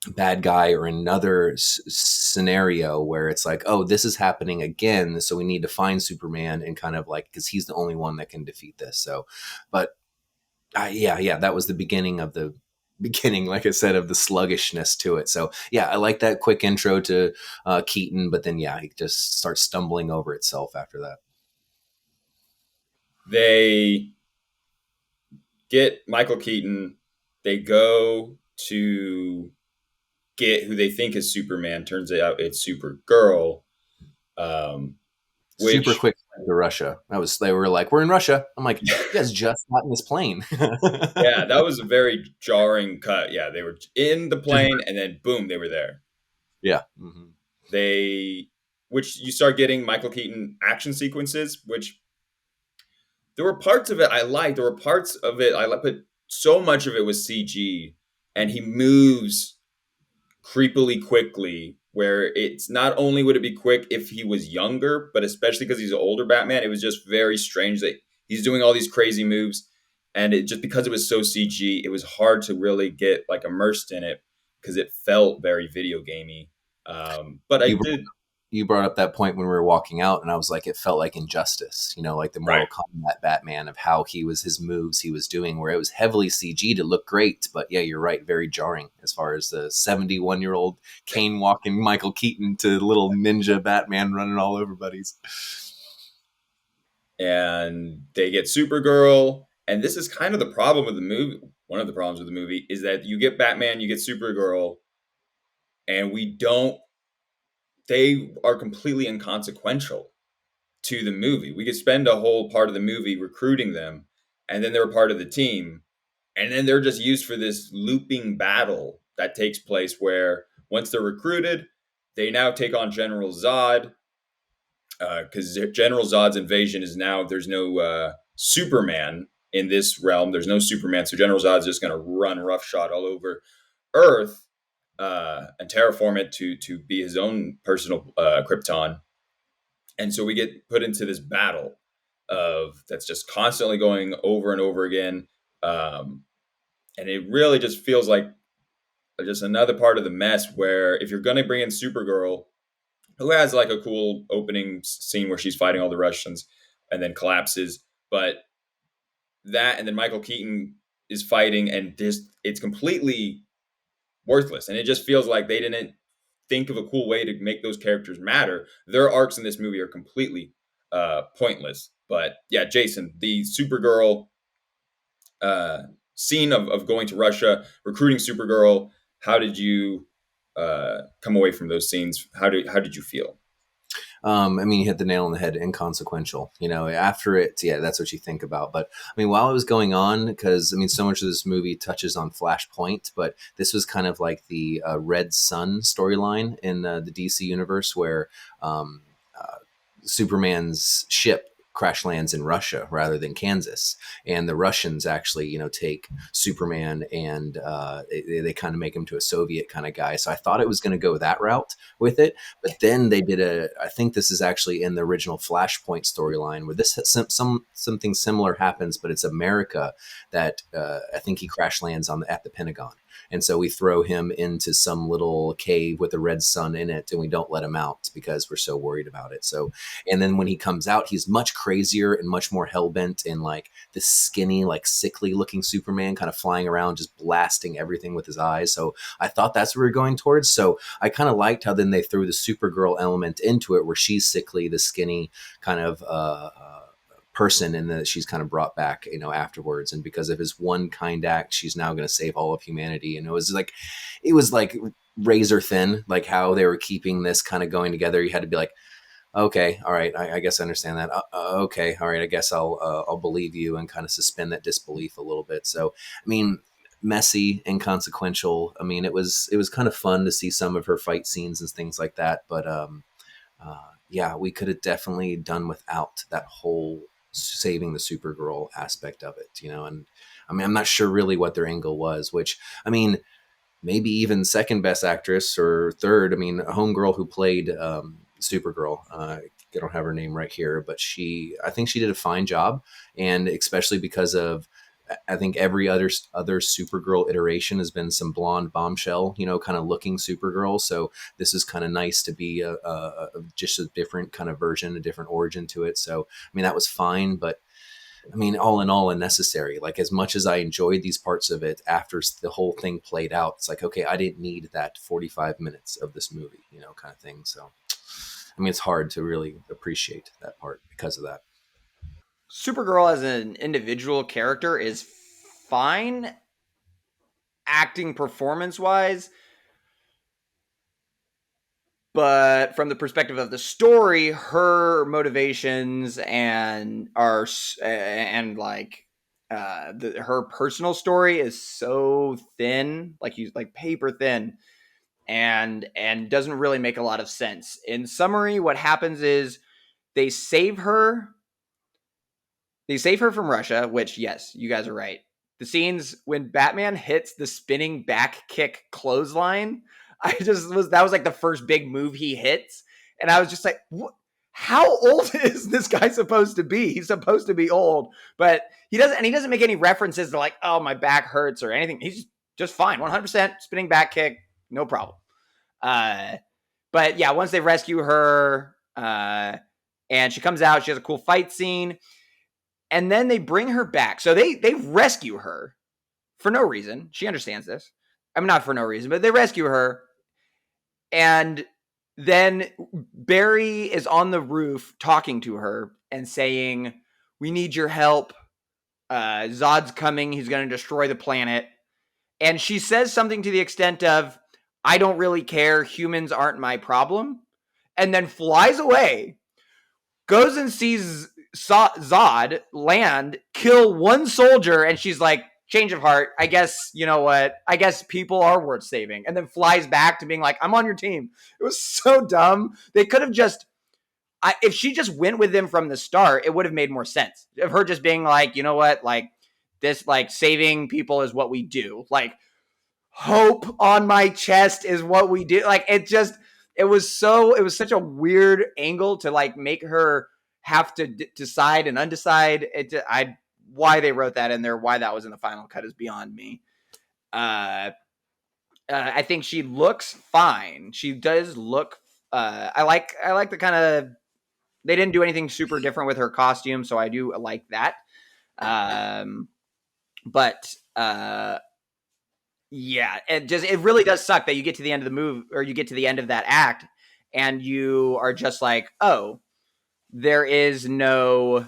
bad guy or another scenario where it's like, oh, this is happening again, so we need to find Superman and kind of like, because he's the only one that can defeat this. So, but yeah, that was the beginning, like I said, of the sluggishness to it. So yeah, I like that quick intro to Keaton, but then yeah, he just starts stumbling over itself after that. They get Michael Keaton. They go to get who they think is Superman. Turns out it's Supergirl. Which, super quick to Russia. They were like, we're in Russia. I'm like, you guys just got in this plane. yeah, that was a very jarring cut. Yeah, they were in the plane and then boom, they were there. Yeah. Mm-hmm. Which you start getting Michael Keaton action sequences, which there were parts of it I liked. There were parts of it I liked, but so much of it was CG, and he moves creepily quickly, where it's not only would it be quick if he was younger, but especially because he's an older Batman, it was just very strange that he's doing all these crazy moves, and it just because it was so CG, it was hard to really get like immersed in it because it felt very video gamey. But I You did you brought up that point when we were walking out, and I was like, it felt like Injustice, like the right. Mortal Kombat Batman of how his moves he was doing, where it was heavily CG to look great, but yeah, you're right, very jarring as far as the 71-year-old cane walking Michael Keaton to little ninja Batman running all over buddies. And they get Supergirl, and this is kind of the problem with the movie. One of the problems with the movie is that you get Batman, you get Supergirl, and we don't. They are completely inconsequential to the movie. We could spend a whole part of the movie recruiting them, and then they're part of the team, and then they're just used for this looping battle that takes place where once they're recruited, they now take on General Zod, because General Zod's invasion is now there's no Superman in this realm. There's no Superman, so General Zod's just going to run roughshod all over Earth and terraform it to be his own personal Krypton. And so we get put into this battle of that's just constantly going over and over again, and it really just feels like just another part of the mess. Where if you're going to bring in Supergirl, who has like a cool opening scene where she's fighting all the Russians and then collapses. But that, and then Michael Keaton is fighting, and just it's completely worthless. And it just feels like they didn't think of a cool way to make those characters matter. Their arcs in this movie are completely pointless. But yeah, Jason, the Supergirl scene of going to Russia, recruiting Supergirl, how did you come away from those scenes? How did you feel? You hit the nail on the head. Inconsequential. After it, yeah, that's what you think about. But while it was going on, because so much of this movie touches on Flashpoint, but this was kind of like the Red Sun storyline in the DC universe, where Superman's ship crash lands in Russia rather than Kansas, and the Russians actually take Superman, and they kind of make him to a Soviet kind of guy. So I thought it was going to go that route with it, but then they did I think this is actually in the original Flashpoint storyline, where this something similar happens, but it's America that I think he crash lands at the Pentagon. And so we throw him into some little cave with a red sun in it, and we don't let him out because we're so worried about it. So, and then when he comes out, he's much crazier and much more hellbent in like this skinny, like sickly looking Superman kind of flying around, just blasting everything with his eyes. So I thought that's what we were going towards. So I kind of liked how then they threw the Supergirl element into it, where she's sickly, the skinny kind of, person, and that she's kind of brought back afterwards, and because of his one kind act, she's now going to save all of humanity. And it was like razor thin, like how they were keeping this kind of going together. You had to be like, okay, all right, I guess I understand that. Okay, all right, I guess I'll believe you, and kind of suspend that disbelief a little bit. So messy, inconsequential. It was kind of fun to see some of her fight scenes and things like that, but yeah, we could have definitely done without that whole saving the Supergirl aspect of it, and I'm not sure really what their angle was, which maybe even second best actress or third. A homegirl who played Supergirl, I don't have her name right here, but I think she did a fine job, and especially because of, I think every other Supergirl iteration has been some blonde bombshell, kind of looking Supergirl. So this is kind of nice to be just a different kind of version, a different origin to it. So, that was fine, but all in all, unnecessary. Like, as much as I enjoyed these parts of it, after the whole thing played out, it's like, okay, I didn't need that 45 minutes of this movie, kind of thing. So, it's hard to really appreciate that part because of that. Supergirl as an individual character is fine acting performance wise, but from the perspective of the story, her motivations and her personal story is so thin, like paper thin, and doesn't really make a lot of sense. In summary, what happens is they save her from Russia, which, yes, you guys are right. The scenes when Batman hits the spinning back kick clothesline, that was like the first big move he hits. And I was just like, what? how old is this guy supposed to be? He's supposed to be old, but he doesn't make any references to like, oh, my back hurts or anything. He's just fine. 100% spinning back kick. No problem. But yeah, once they rescue her, and she comes out, she has a cool fight scene, and then they bring her back. So they rescue her for no reason. She understands this. I mean, not for no reason, but they rescue her. And then Barry is on the roof talking to her and saying, we need your help. Zod's coming. He's going to destroy the planet. And she says something to the extent of, I don't really care. Humans aren't my problem. And then flies away, goes and sees Zod land, kill one soldier. And she's like, change of heart. I guess, you know what? I guess people are worth saving. And then flies back to being like, I'm on your team. It was so dumb. They could have just, if she just went with them from the start, it would have made more sense. Of her just being like, you know what? Like, this, like, saving people is what we do. Like, hope on my chest is what we do. Like, it was such a weird angle to like make her have to decide and undecide. Why they wrote that in there, why that was in the final cut is beyond me. I think she looks fine. She does look. I like the kind of. They didn't do anything super different with her costume, so I do like that. But yeah, it really does suck that you get to the end of the movie, or you get to the end of that act, and you are just like, oh, there is no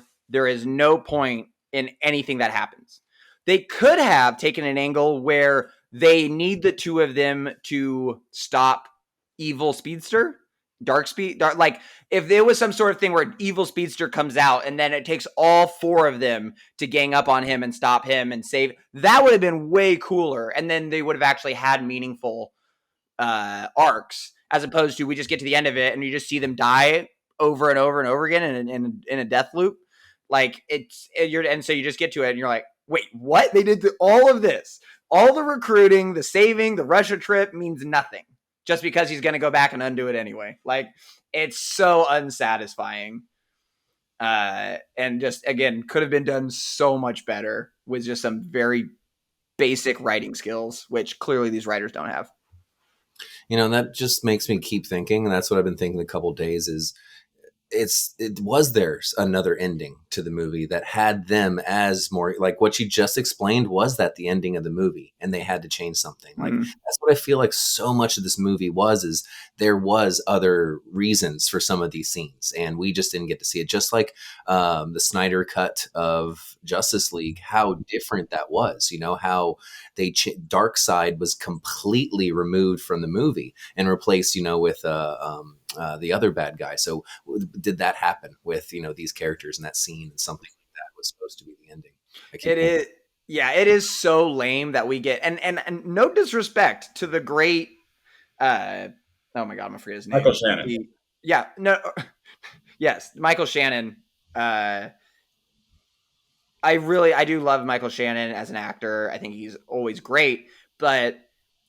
point in anything that happens. They could have taken an angle where they need the two of them to stop evil Speedster, Dark, like if there was some sort of thing where evil Speedster comes out and then it takes all four of them to gang up on him and stop him and save, that would have been way cooler. And then they would have actually had meaningful arcs, as opposed to we just get to the end of it and you just see them die over and over and over again in a death loop. Like and so you just get to it and you're like, wait, what? They did all of this, all the recruiting, the saving, the Russia trip means nothing just because he's going to go back and undo it anyway. Like, it's so unsatisfying. And just, again, could have been done so much better with just some very basic writing skills, which clearly these writers don't have. You know, that just makes me keep thinking, and that's what I've been thinking a couple of days is, was there another ending to the movie that had them as more like what you just explained? Was that the ending of the movie and they had to change something? Like, that's what I feel like so much of this movie is there was other reasons for some of these scenes and we just didn't get to see it. Just like the Snyder cut of Justice League, how different that was, you know, how they Darkseid was completely removed from the movie and replaced, you know, with the other bad guy. So did that happen with, you know, these characters in that scene, and something like that was supposed to be the ending? It is. Yeah, it is so lame that we get, and no disrespect to the great, oh my God, I'm gonna forget his name. Michael Shannon. Yes, Michael Shannon. I do love Michael Shannon as an actor. I think he's always great, but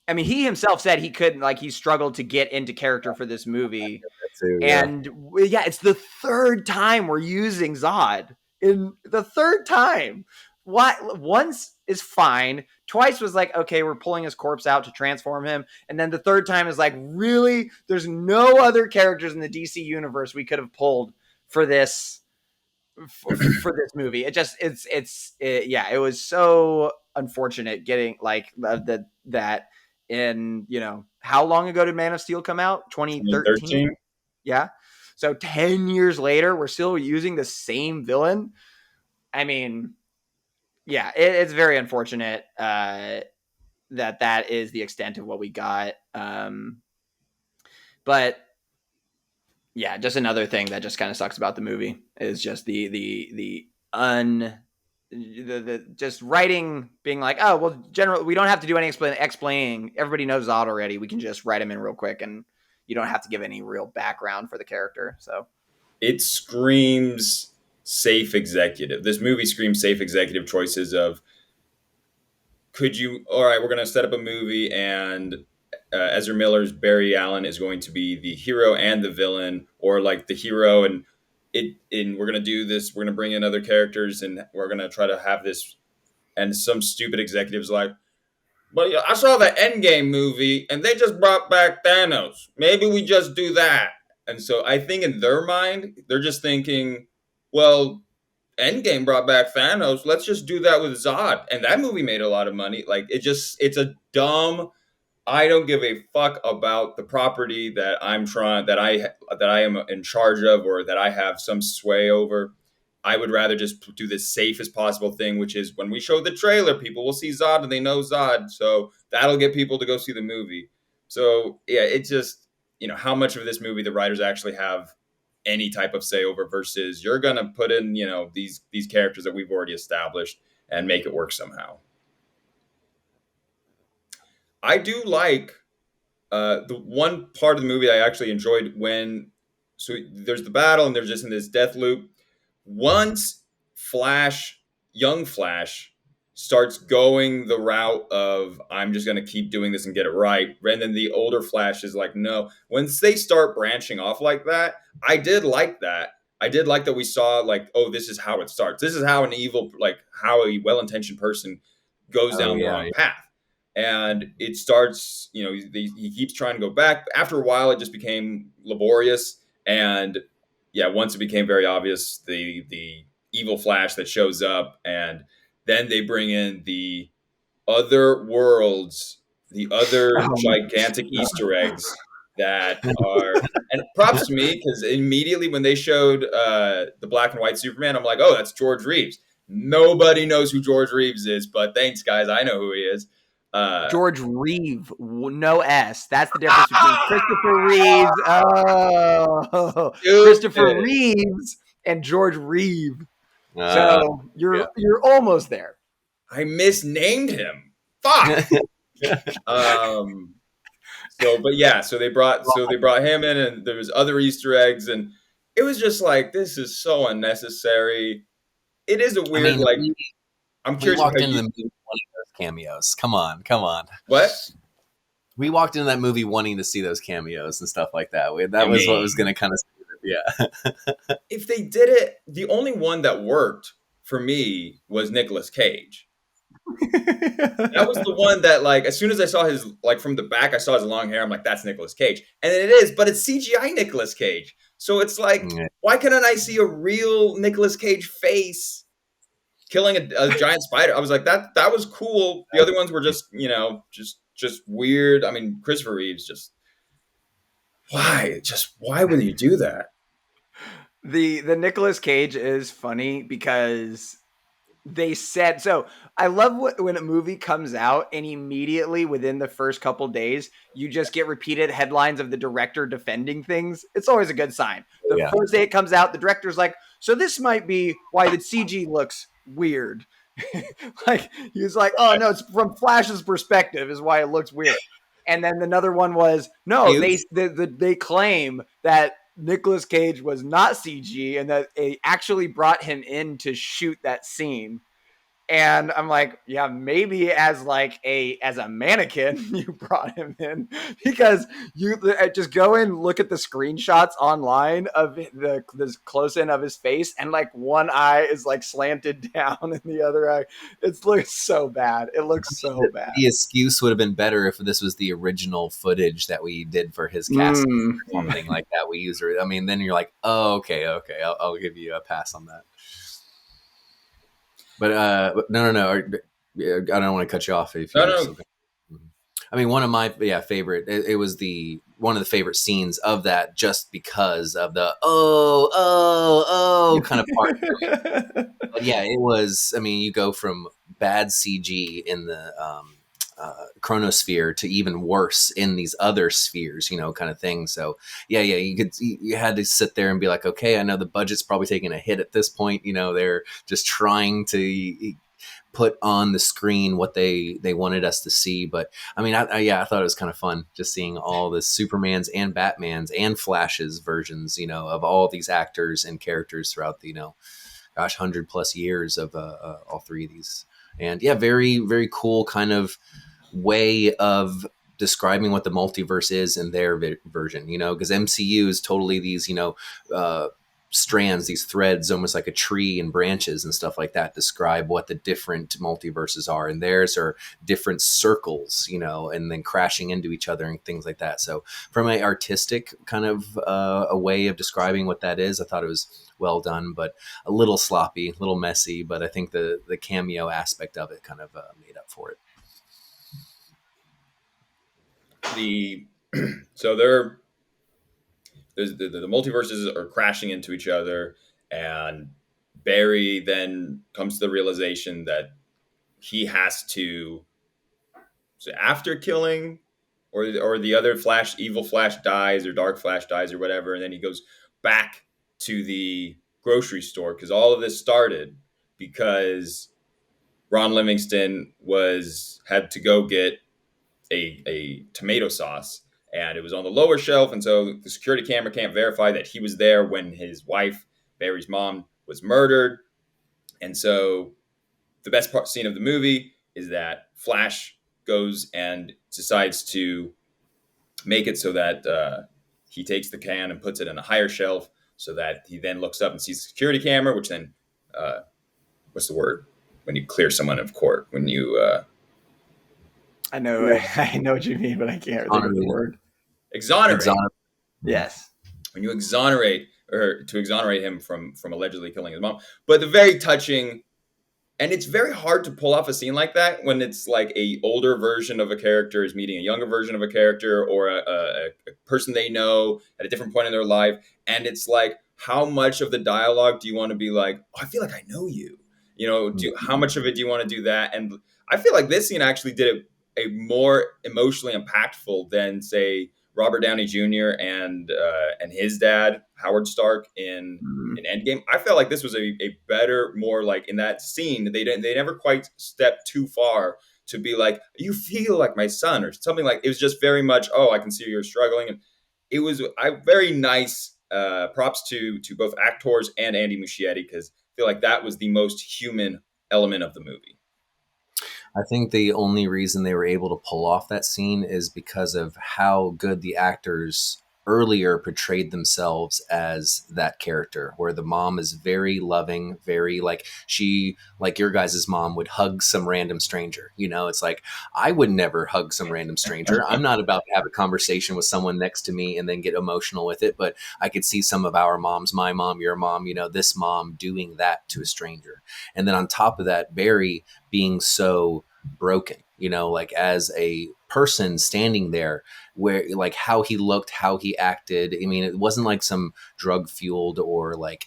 I mean, he himself said he couldn't, like, he struggled to get into character for this movie. Too, yeah. And yeah, it's the third time we're using Zod. In the third time. Once is fine. Twice was like, okay, we're pulling his corpse out to transform him. And then the third time is like, really? There's no other characters in the DC universe we could have pulled for this for this movie. It was so unfortunate getting like that. In, you know, how long ago did Man of Steel come out? 2013? Yeah. So 10 years later, we're still using the same villain. I mean, yeah, it's very unfortunate that is the extent of what we got. But yeah, just another thing that just kind of sucks about the movie is just the just writing being like, oh, well, generally we don't have to do any explaining. Everybody knows Zod already. We can just write him in real quick and you don't have to give any real background for the character. So it screams safe executive. This movie screams safe executive choices of, all right, we're going to set up a movie and Ezra Miller's Barry Allen is going to be the hero and the villain, or like the hero and we're gonna do this. We're gonna bring in other characters, and we're gonna try to have this. And some stupid executives like, but yeah, I saw the Endgame movie, and they just brought back Thanos. Maybe we just do that. And so I think in their mind, they're just thinking, well, Endgame brought back Thanos. Let's just do that with Zod. And that movie made a lot of money. Like it's a dumb. I don't give a fuck about the property that that I am in charge of, or that I have some sway over. I would rather just do the safest possible thing, which is when we show the trailer, people will see Zod and they know Zod, so that'll get people to go see the movie. So yeah, it just, how much of this movie the writers actually have any type of say over, versus you're gonna put in these characters that we've already established and make it work somehow. I do like the one part of the movie I actually enjoyed when, so there's the battle and they're just in this death loop. Once Flash, young Flash, starts going the route of I'm just going to keep doing this and get it right, and then the older Flash is like, no. Once they start branching off like that, I did like that. I did like that we saw like, oh, this is how it starts. This is how how a well-intentioned person goes down the wrong path. And it starts, he keeps trying to go back. After a while, it just became laborious. And yeah, once it became very obvious, the evil Flash that shows up, and then they bring in the other worlds, the other gigantic Easter eggs that are, and props to me, because immediately when they showed the black and white Superman, I'm like, oh, that's George Reeves. Nobody knows who George Reeves is, but thanks, guys, I know who he is. George Reeve, no S. That's the difference between Christopher Reeves. Oh, Christopher Reeves and George Reeve. So you're almost there. I misnamed him. Fuck. So they brought him in, and there was other Easter eggs, and it was just like, this is so unnecessary. It is a weird I'm curious. We walked into the movie wanting those cameos. Come on. What? We walked into that movie wanting to see those cameos and stuff like that. That was what was going to kind of, yeah. If they did it, the only one that worked for me was Nicolas Cage. That was the one that, like, as soon as I saw his, like, from the back, I saw his long hair. I'm like, that's Nicolas Cage, and it is, but it's CGI Nicolas Cage. So it's like, why couldn't I see a real Nicolas Cage face killing a giant spider? I was like, that was cool. The other ones were just, just weird. I mean, Christopher Reeves, just why would you do that? The Nicolas Cage is funny because they said, so I love when a movie comes out and immediately within the first couple days, you just get repeated headlines of the director defending things. It's always a good sign. The first day it comes out, the director's like, so this might be why the CG looks weird. Like, he was like, oh no, it's from Flash's perspective is why it looks weird. And then another one was, no, they claim that Nicolas Cage was not CG and that they actually brought him in to shoot that scene. And I'm like, yeah, maybe as a mannequin, you brought him in, because you just go and look at the screenshots online of this close in of his face, and like one eye is like slanted down and the other eye, it looks so bad. It looks so bad. The excuse would have been better if this was the original footage that we did for his casting or something like that. We used it. I mean, then you're like, oh, okay, I'll give you a pass on that. But no. I don't want to cut you off. If you okay. I mean, one of my favorite. It was one of the favorite scenes of that, just because of the kind of part. But yeah, it was. I mean, you go from bad CG in the chronosphere to even worse in these other spheres, kind of thing. So you had to sit there and be like, okay, I know the budget's probably taking a hit at this point. They're just trying to put on the screen what they wanted us to see. But I mean, I thought it was kind of fun just seeing all the Supermans and Batmans and Flash's versions, of all these actors and characters throughout the 100+ years of all three of these. And yeah, very, very cool kind of way of describing what the multiverse is in their version, you know, because MCU is totally these, you know, strands, these threads, almost like a tree and branches and stuff like that, describe what the different multiverses are. And theirs are different circles, you know, and then crashing into each other and things like that. So from an artistic kind of a way of describing what that is, I thought it was well done, but a little sloppy, a little messy. But I think the cameo aspect of it kind of made up for it. So the multiverses are crashing into each other, and Barry then comes to the realization that he has to, so after killing, or the other evil Flash dies, or Dark Flash dies, or whatever, and then he goes back to the grocery store, because all of this started because Ron Livingston had to go get a tomato sauce, and it was on the lower shelf, and so the security camera can't verify that he was there when his wife, Barry's mom, was murdered. And so the best scene of the movie is that Flash goes and decides to make it so that he takes the can and puts it in a higher shelf, so that he then looks up and sees the security camera, which then what's the word when you clear someone of court, when you I know what you mean, but I can't think of the word. Exonerate. Yes. When you exonerate, or to exonerate him from allegedly killing his mom. But the very touching, and it's very hard to pull off a scene like that when it's like a older version of a character is meeting a younger version of a character, or a person they know at a different point in their life. And it's like, how much of the dialogue do you want to be like, oh, I feel like I know you? You know, how much of it do you want to do that? And I feel like this scene actually did a more emotionally impactful than, say, Robert Downey Jr. and his dad, Howard Stark, in Endgame. I felt like this was a better, more like, in that scene, they never quite stepped too far to be like, you feel like my son, or something. Like, it was just very much, oh, I can see you're struggling. And it was very nice. Props to both actors and Andy Muschietti, because I feel like that was the most human element of the movie. I think the only reason they were able to pull off that scene is because of how good the actors earlier portrayed themselves as that character, where the mom is very loving, very like, she, like your guys' mom would hug some random stranger. You know, it's like, I would never hug some random stranger. I'm not about to have a conversation with someone next to me and then get emotional with it. But I could see some of our moms, my mom, your mom, you know, this mom doing that to a stranger. And then on top of that, Barry being so broken, you know, like as a person standing there, where like how he looked, how he acted. I mean, it wasn't like some drug fueled or like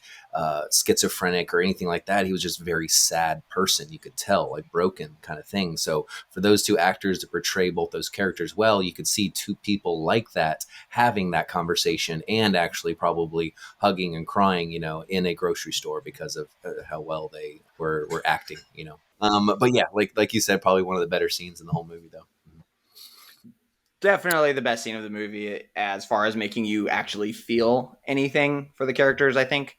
schizophrenic or anything like that. He was just a very sad person. You could tell, like broken kind of thing. So for those two actors to portray both those characters well, you could see two people like that having that conversation and actually probably hugging and crying, you know, in a grocery store because of how well they were acting, you know. But yeah, like you said, probably one of the better scenes in the whole movie, though. Definitely the best scene of the movie as far as making you actually feel anything for the characters, I think.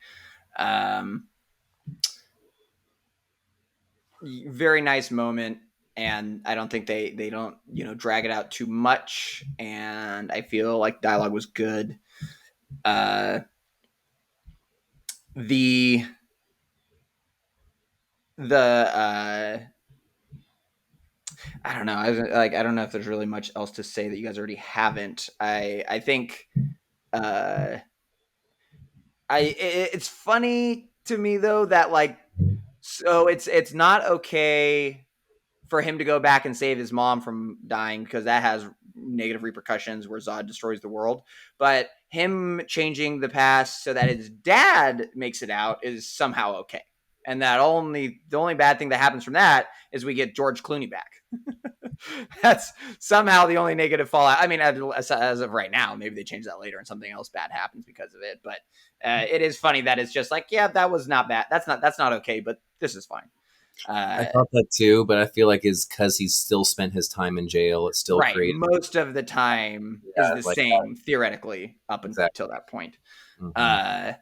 Very nice moment, and I don't think they don't, you know, drag it out too much, and I feel like dialogue was good. The I don't know. I don't know if there's really much else to say that you guys already haven't. I think it's funny to me though that, like, so it's not okay for him to go back and save his mom from dying, because that has negative repercussions where Zod destroys the world. But him changing the past so that his dad makes it out is somehow okay. And that the only bad thing that happens from that is we get George Clooney back. That's somehow the only negative fallout. I mean, as of right now, maybe they change that later and something else bad happens because of it. But it is funny that it's just like, yeah, that was not bad. That's not okay, but this is fine. I thought that too, but I feel like it's because he's still spent his time in jail. It's still right. created. Most of the time is the like same theoretically up until that point. Mm-hmm.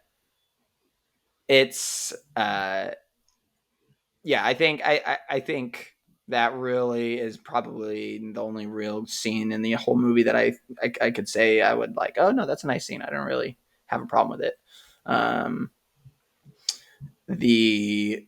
It's yeah. I think That really is probably the only real scene in the whole movie that I could say I would like. Oh no, that's a nice scene. I don't really have a problem with it. Um, the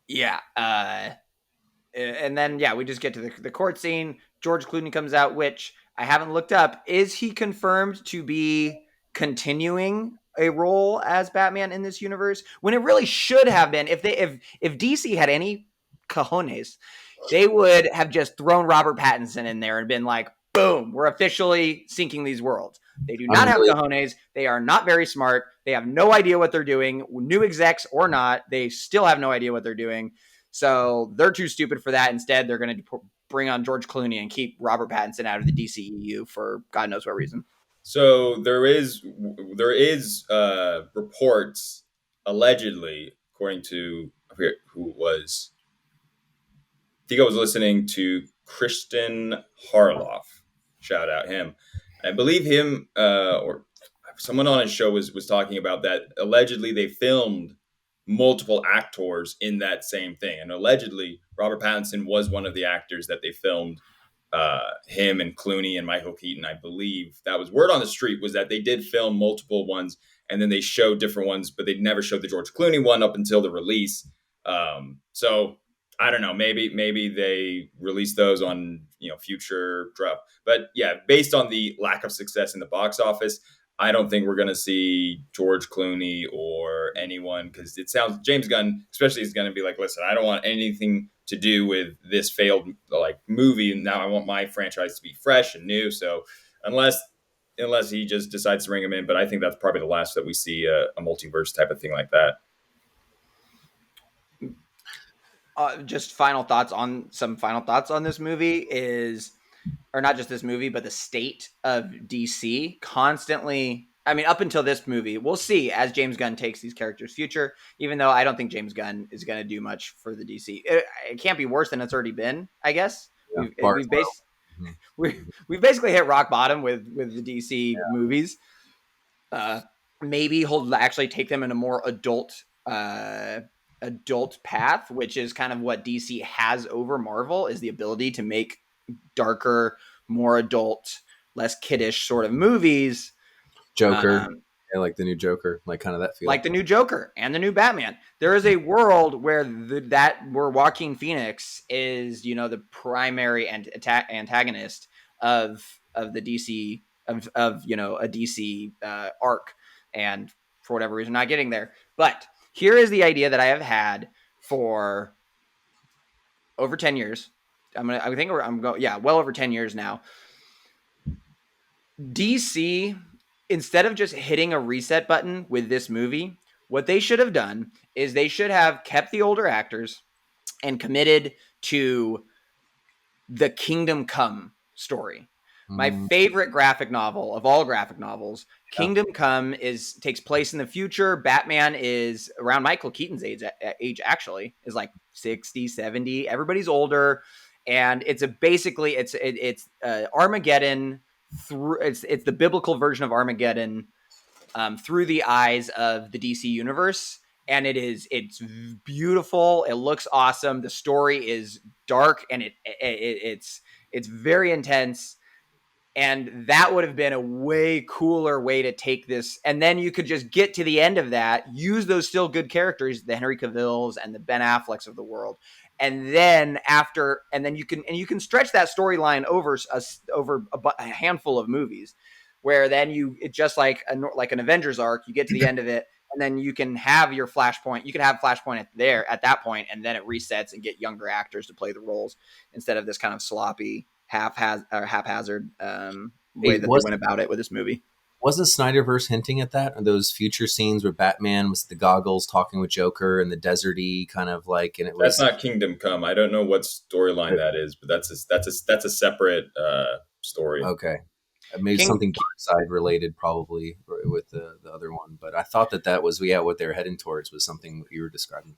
yeah, and then we just get to the court scene. George Clooney comes out, which I haven't looked up. Is he confirmed to be continuing a role as Batman in this universe? When it really should have been, if DC had any cojones, they would have just thrown Robert Pattinson in there and been like, boom, we're officially syncing these worlds. They do not have cojones. They are not very smart. They have no idea what they're doing. New execs or not, they still have no idea what they're doing. So they're too stupid for that. Instead, they're going to bring on George Clooney and keep Robert Pattinson out of the DCEU for God knows what reason. So there is reports allegedly, according to I forget who it was. I think I was listening to Kristen Harloff. Shout out him. I believe him or someone on his show was talking about that. Allegedly, they filmed multiple actors in that same thing, and allegedly, Robert Pattinson was one of the actors that they filmed. Him and Clooney and Michael Keaton, I believe that was word on the street, was that they did film multiple ones and then they showed different ones, but they never showed the George Clooney one up until the release. So I don't know, maybe they released those on future drop, but yeah, based on the lack of success in the box office, I don't think we're going to see George Clooney or anyone, because it sounds James Gunn especially is going to be like, listen, I don't want anything to do with this failed movie. Now I want my franchise to be fresh and new. So unless he just decides to bring him in, but I think that's probably the last that we see a multiverse type of thing like that. Just final thoughts on this movie is, or not just this movie, but the state of DC constantly. I mean, up until this movie, we'll see as James Gunn takes these characters' future, even though I don't think James Gunn is going to do much for the DC. It can't be worse than it's already been, I guess. Yeah, we've basically hit rock bottom with the DC movies. Maybe he'll actually take them in a more adult path, which is kind of what DC has over Marvel, is the ability to make darker, more adult, less kiddish sort of movies. Joker, like the new Joker, like kind of that feel. Like the new Joker and the new Batman. There is a world where where Joaquin Phoenix is, the primary antagonist of the DC of a DC arc, and for whatever reason, not getting there. But here is the idea that I have had for over 10 years. Well over 10 years now. DC, instead of just hitting a reset button with this movie, what they should have done is they should have kept the older actors and committed to the Kingdom Come story. My favorite graphic novel of all graphic novels, Kingdom Come, takes place in the future. Batman is around Michael Keaton's age actually, is like 60, 70. Everybody's older. And it's Armageddon through it's the biblical version of Armageddon through the eyes of the DC universe. And it's beautiful. It looks awesome. The story is dark and it's very intense. And that would have been a way cooler way to take this. And then you could just get to the end of that, use those still good characters, the Henry Cavills and the Ben Afflecks of the world. And then you can stretch that storyline over a handful of movies, where then it's just like an Avengers arc. You get to the end of it, and then you can have your Flashpoint. You can have Flashpoint at that point, and then it resets and get younger actors to play the roles instead of this kind of sloppy haphazard way that they went about it with this movie. Wasn't Snyderverse hinting at that? Those future scenes where Batman was the goggles talking with Joker and the deserty kind of like, and that's not Kingdom Come. I don't know what storyline that is, but that's a separate story. Okay, maybe something dark side related, probably with the other one. But I thought that was what they were heading towards was something you were describing.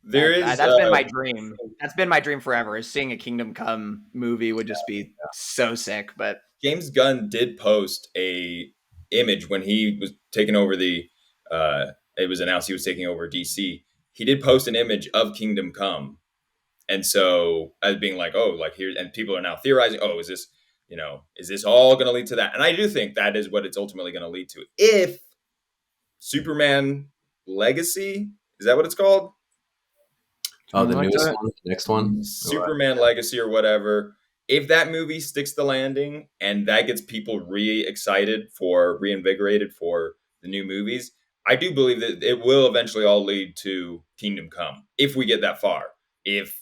That's been my dream. That's been my dream forever. Is seeing a Kingdom Come movie would just be so sick. But James Gunn did post a image when he was taking over it was announced he was taking over DC. He did post an image of Kingdom Come And so as being like, oh, like here, and people are now theorizing, oh, is this all going to lead to that? And I do think that is what it's ultimately going to lead to. If Superman Legacy, is that what it's called? Oh, the Like newest that. one, next one. Superman Legacy or whatever. If that movie sticks the landing and that gets people reinvigorated for the new movies, I do believe that it will eventually all lead to Kingdom Come if we get that far. If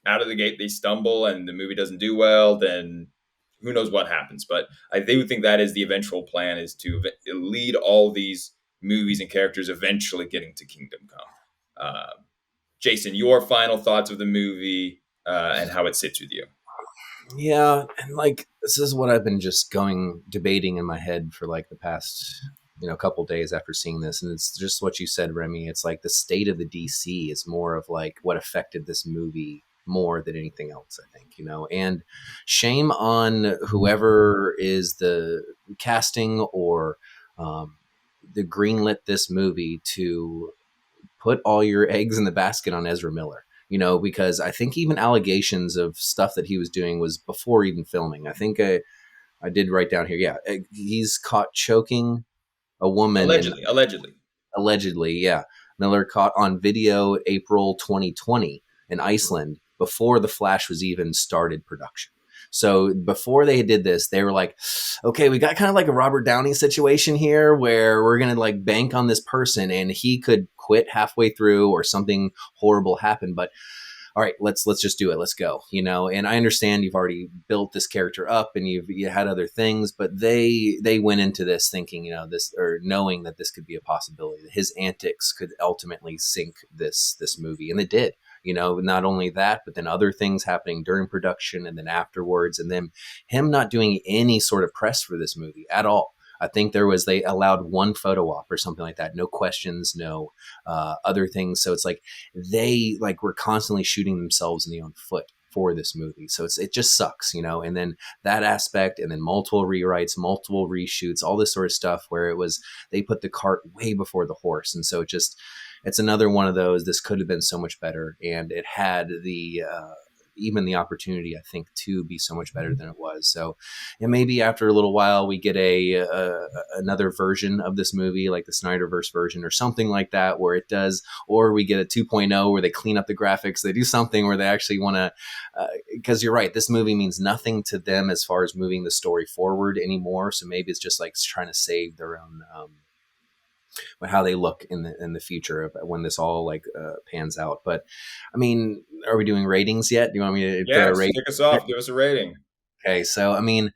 out of the gate they stumble and the movie doesn't do well, then who knows what happens. But I do think that is the eventual plan, is to lead all these movies and characters eventually getting to Kingdom Come. Jason, your final thoughts of the movie and how it sits with you. Yeah, and like this is what I've been just debating in my head for like the past couple days after seeing this, and it's just what you said, Remy. It's like the state of the DC is more of like what affected this movie more than anything else, I think, and shame on whoever is the casting or the greenlit this movie to put all your eggs in the basket on Ezra Miller. Because I think even allegations of stuff that he was doing was before even filming. I think I did write down here. Yeah, he's caught choking a woman. Allegedly, yeah. Miller caught on video April 2020 in Iceland before The Flash was even started production. So before they did this, they were like, okay, we got kind of like a Robert Downey situation here where we're going to like bank on this person and he could quit halfway through or something horrible happened. But all right, let's just do it. Let's go. And I understand you've already built this character up and you had other things, but they went into this thinking, this, or knowing that this could be a possibility, that his antics could ultimately sink this movie. And they did. Not only that, but then other things happening during production and then afterwards, and then him not doing any sort of press for this movie at all. I think they allowed one photo op or something like that. No questions, no other things. So it's like they were constantly shooting themselves in the own foot for this movie. So it just sucks, and then that aspect, and then multiple rewrites, multiple reshoots, all this sort of stuff where they put the cart way before the horse. And so it's another one of those, this could have been so much better. And it had even the opportunity, I think, to be so much better than it was. So, and maybe after a little while we get another version of this movie, like the Snyderverse version or something like that, where it does, or we get a 2.0 where they clean up the graphics, they do something where they actually want to, because you're right, this movie means nothing to them as far as moving the story forward anymore. So maybe it's just like trying to save their own, how they look in the future of when this all pans out. But I mean, are we doing ratings yet? Do you want me to rate? Kick us off. Give us a rating. Okay, so I mean,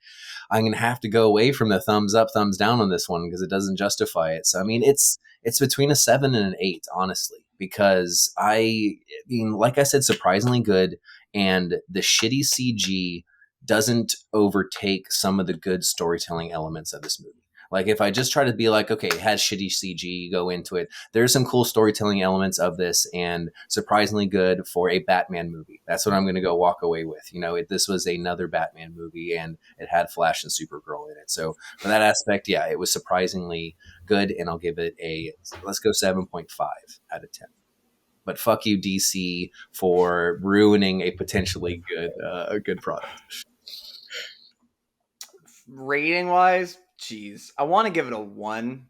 I'm gonna have to go away from the thumbs up, thumbs down on this one because it doesn't justify it. So I mean, it's between a 7 and an 8, honestly, because I mean, like I said, surprisingly good, and the shitty CG doesn't overtake some of the good storytelling elements of this movie. Like if I just try to be like, okay, it has shitty CG, go into it. There's some cool storytelling elements of this and surprisingly good for a Batman movie. That's what I'm going to go walk away with. This was another Batman movie and it had Flash and Supergirl in it. So for that aspect, yeah, it was surprisingly good. And I'll give it let's go 7.5 out of 10. But fuck you, DC, for ruining a potentially good product. Rating wise, geez, I want to give it a 1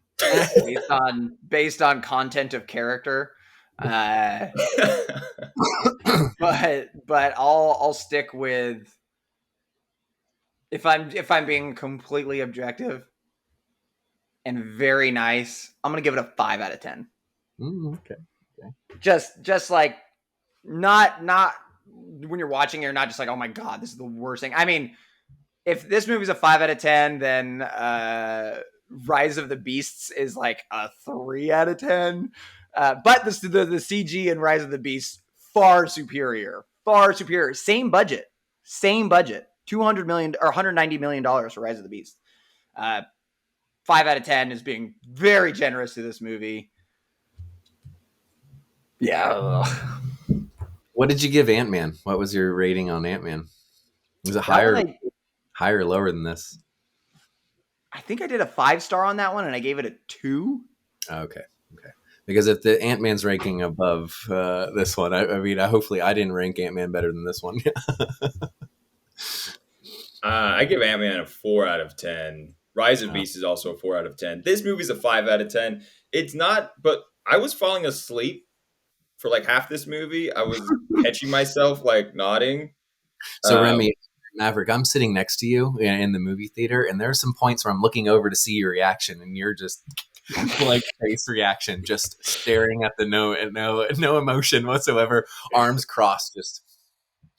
based on content of character, but I'll stick with, if I'm being completely objective and very nice, I'm gonna give it a 5 out of 10. Okay. Just like not when you're watching, you're not just like, oh my god, this is the worst thing. I mean, if this movie's a 5 out of 10, then Rise of the Beasts is like a 3 out of 10. But the CG in Rise of the Beasts far superior. Same budget. $200 million or $190 million for Rise of the Beast. 5 out of 10 is being very generous to this movie. Yeah. What did you give Ant-Man? What was your rating on Ant-Man? Was it higher or lower than this? I think I did a 5-star on that one, and I gave it a 2. Okay. Because if the Ant-Man's ranking above this one, I mean, hopefully I didn't rank Ant-Man better than this one. I give Ant-Man a 4 out of 10. Rise of Yeah. Beasts is also a 4 out of 10. This movie's a 5 out of 10. It's not, but I was falling asleep for like half this movie. I was catching myself like nodding. So Remy, Maverick, I'm sitting next to you in the movie theater, and there are some points where I'm looking over to see your reaction, and you're just like face reaction, just staring at the no emotion whatsoever, arms crossed, just.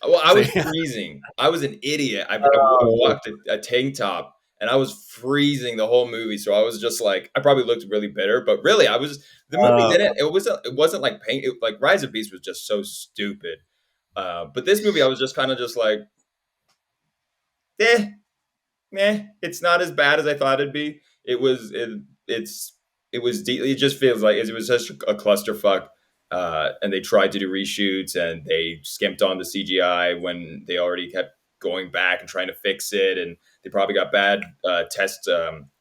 Well, I was freezing. I was an idiot. I walked a tank top, and I was freezing the whole movie. So I was just like, I probably looked really bitter, but really, I was. The movie didn't. It wasn't like pain. Like Rise of Beast was just so stupid. But this movie, I was just kind of just like, it's not as bad as I thought it'd be. It just feels like it was such a clusterfuck. And they tried to do reshoots and they skimped on the CGI when they already kept going back and trying to fix it. And they probably got bad test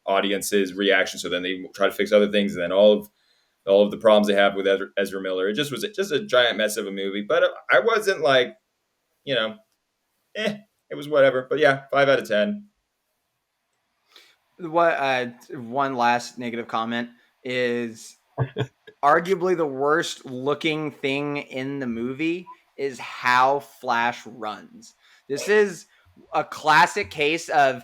audiences reactions. So then they try to fix other things. And then all of the problems they have with Ezra Miller, it just was just a giant mess of a movie. But I wasn't like, you know, it was whatever. But yeah, 5 out of 10. One last negative comment is arguably the worst looking thing in the movie is how Flash runs. This is a classic case of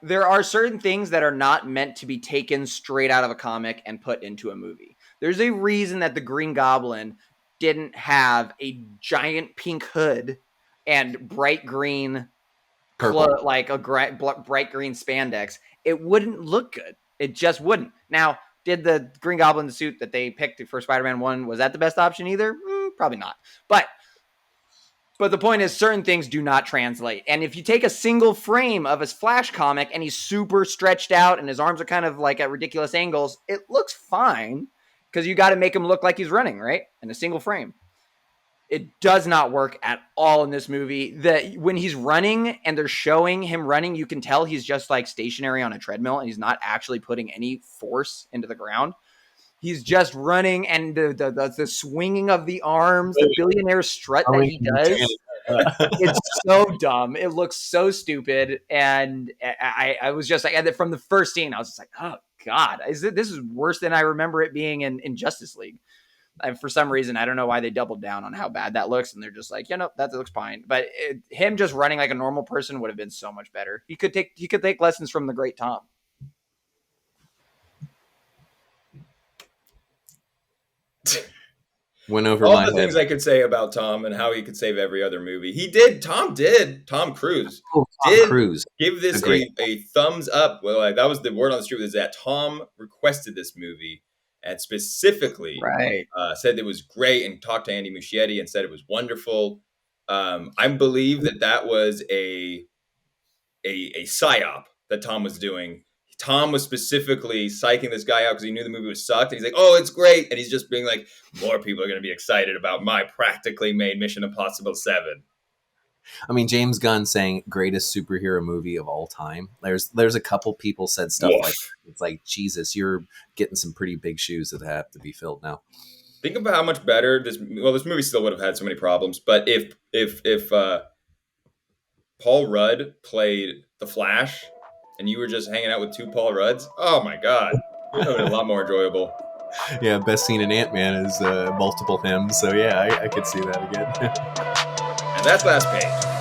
there are certain things that are not meant to be taken straight out of a comic and put into a movie. There's a reason that the Green Goblin didn't have a giant pink hood and bright green like a bright green spandex. It wouldn't look good. It just wouldn't. Now, did the Green Goblin suit that they picked for Spider-Man 1, was that the best option either? Probably not. But the point is, certain things do not translate. And if you take a single frame of his Flash comic and he's super stretched out and his arms are kind of like at ridiculous angles, it looks fine because you got to make him look like he's running, right? In a single frame. It does not work at all in this movie. That when he's running and they're showing him running, you can tell he's just like stationary on a treadmill and he's not actually putting any force into the ground. He's just running, and the swinging of the arms, the billionaire strut that he does, it's so dumb. It looks so stupid. And I was just like, from the first scene, I was just like, oh God, this is worse than I remember it being in Justice League. For some reason, I don't know why they doubled down on how bad that looks, and they're just like, that looks fine. But him just running like a normal person would have been so much better. He could take lessons from the great Tom. Went over all my the head. things I could say about Tom and how he could save every other movie. He did. Tom Cruise Cruise give this a thumbs up. Well, like, that was the word on the street, was that Tom requested this movie and specifically said it was great and talked to Andy Muschietti and said it was wonderful. I believe that was a psyop that Tom was doing. Tom was specifically psyching this guy out because he knew the movie was sucked. And he's like, oh, it's great. And he's just being like, more people are going to be excited about my practically made Mission Impossible 7. I mean, James Gunn saying greatest superhero movie of all time. There's a couple people said stuff like, it's like, Jesus, you're getting some pretty big shoes that have to be filled now. Think about how much better this movie still would have had so many problems. But if Paul Rudd played the Flash and you were just hanging out with two Paul Rudds, oh my God, it would have been a lot more enjoyable. Yeah, best scene in Ant-Man is multiple hymns. So yeah, I could see that again. And that's Last Page.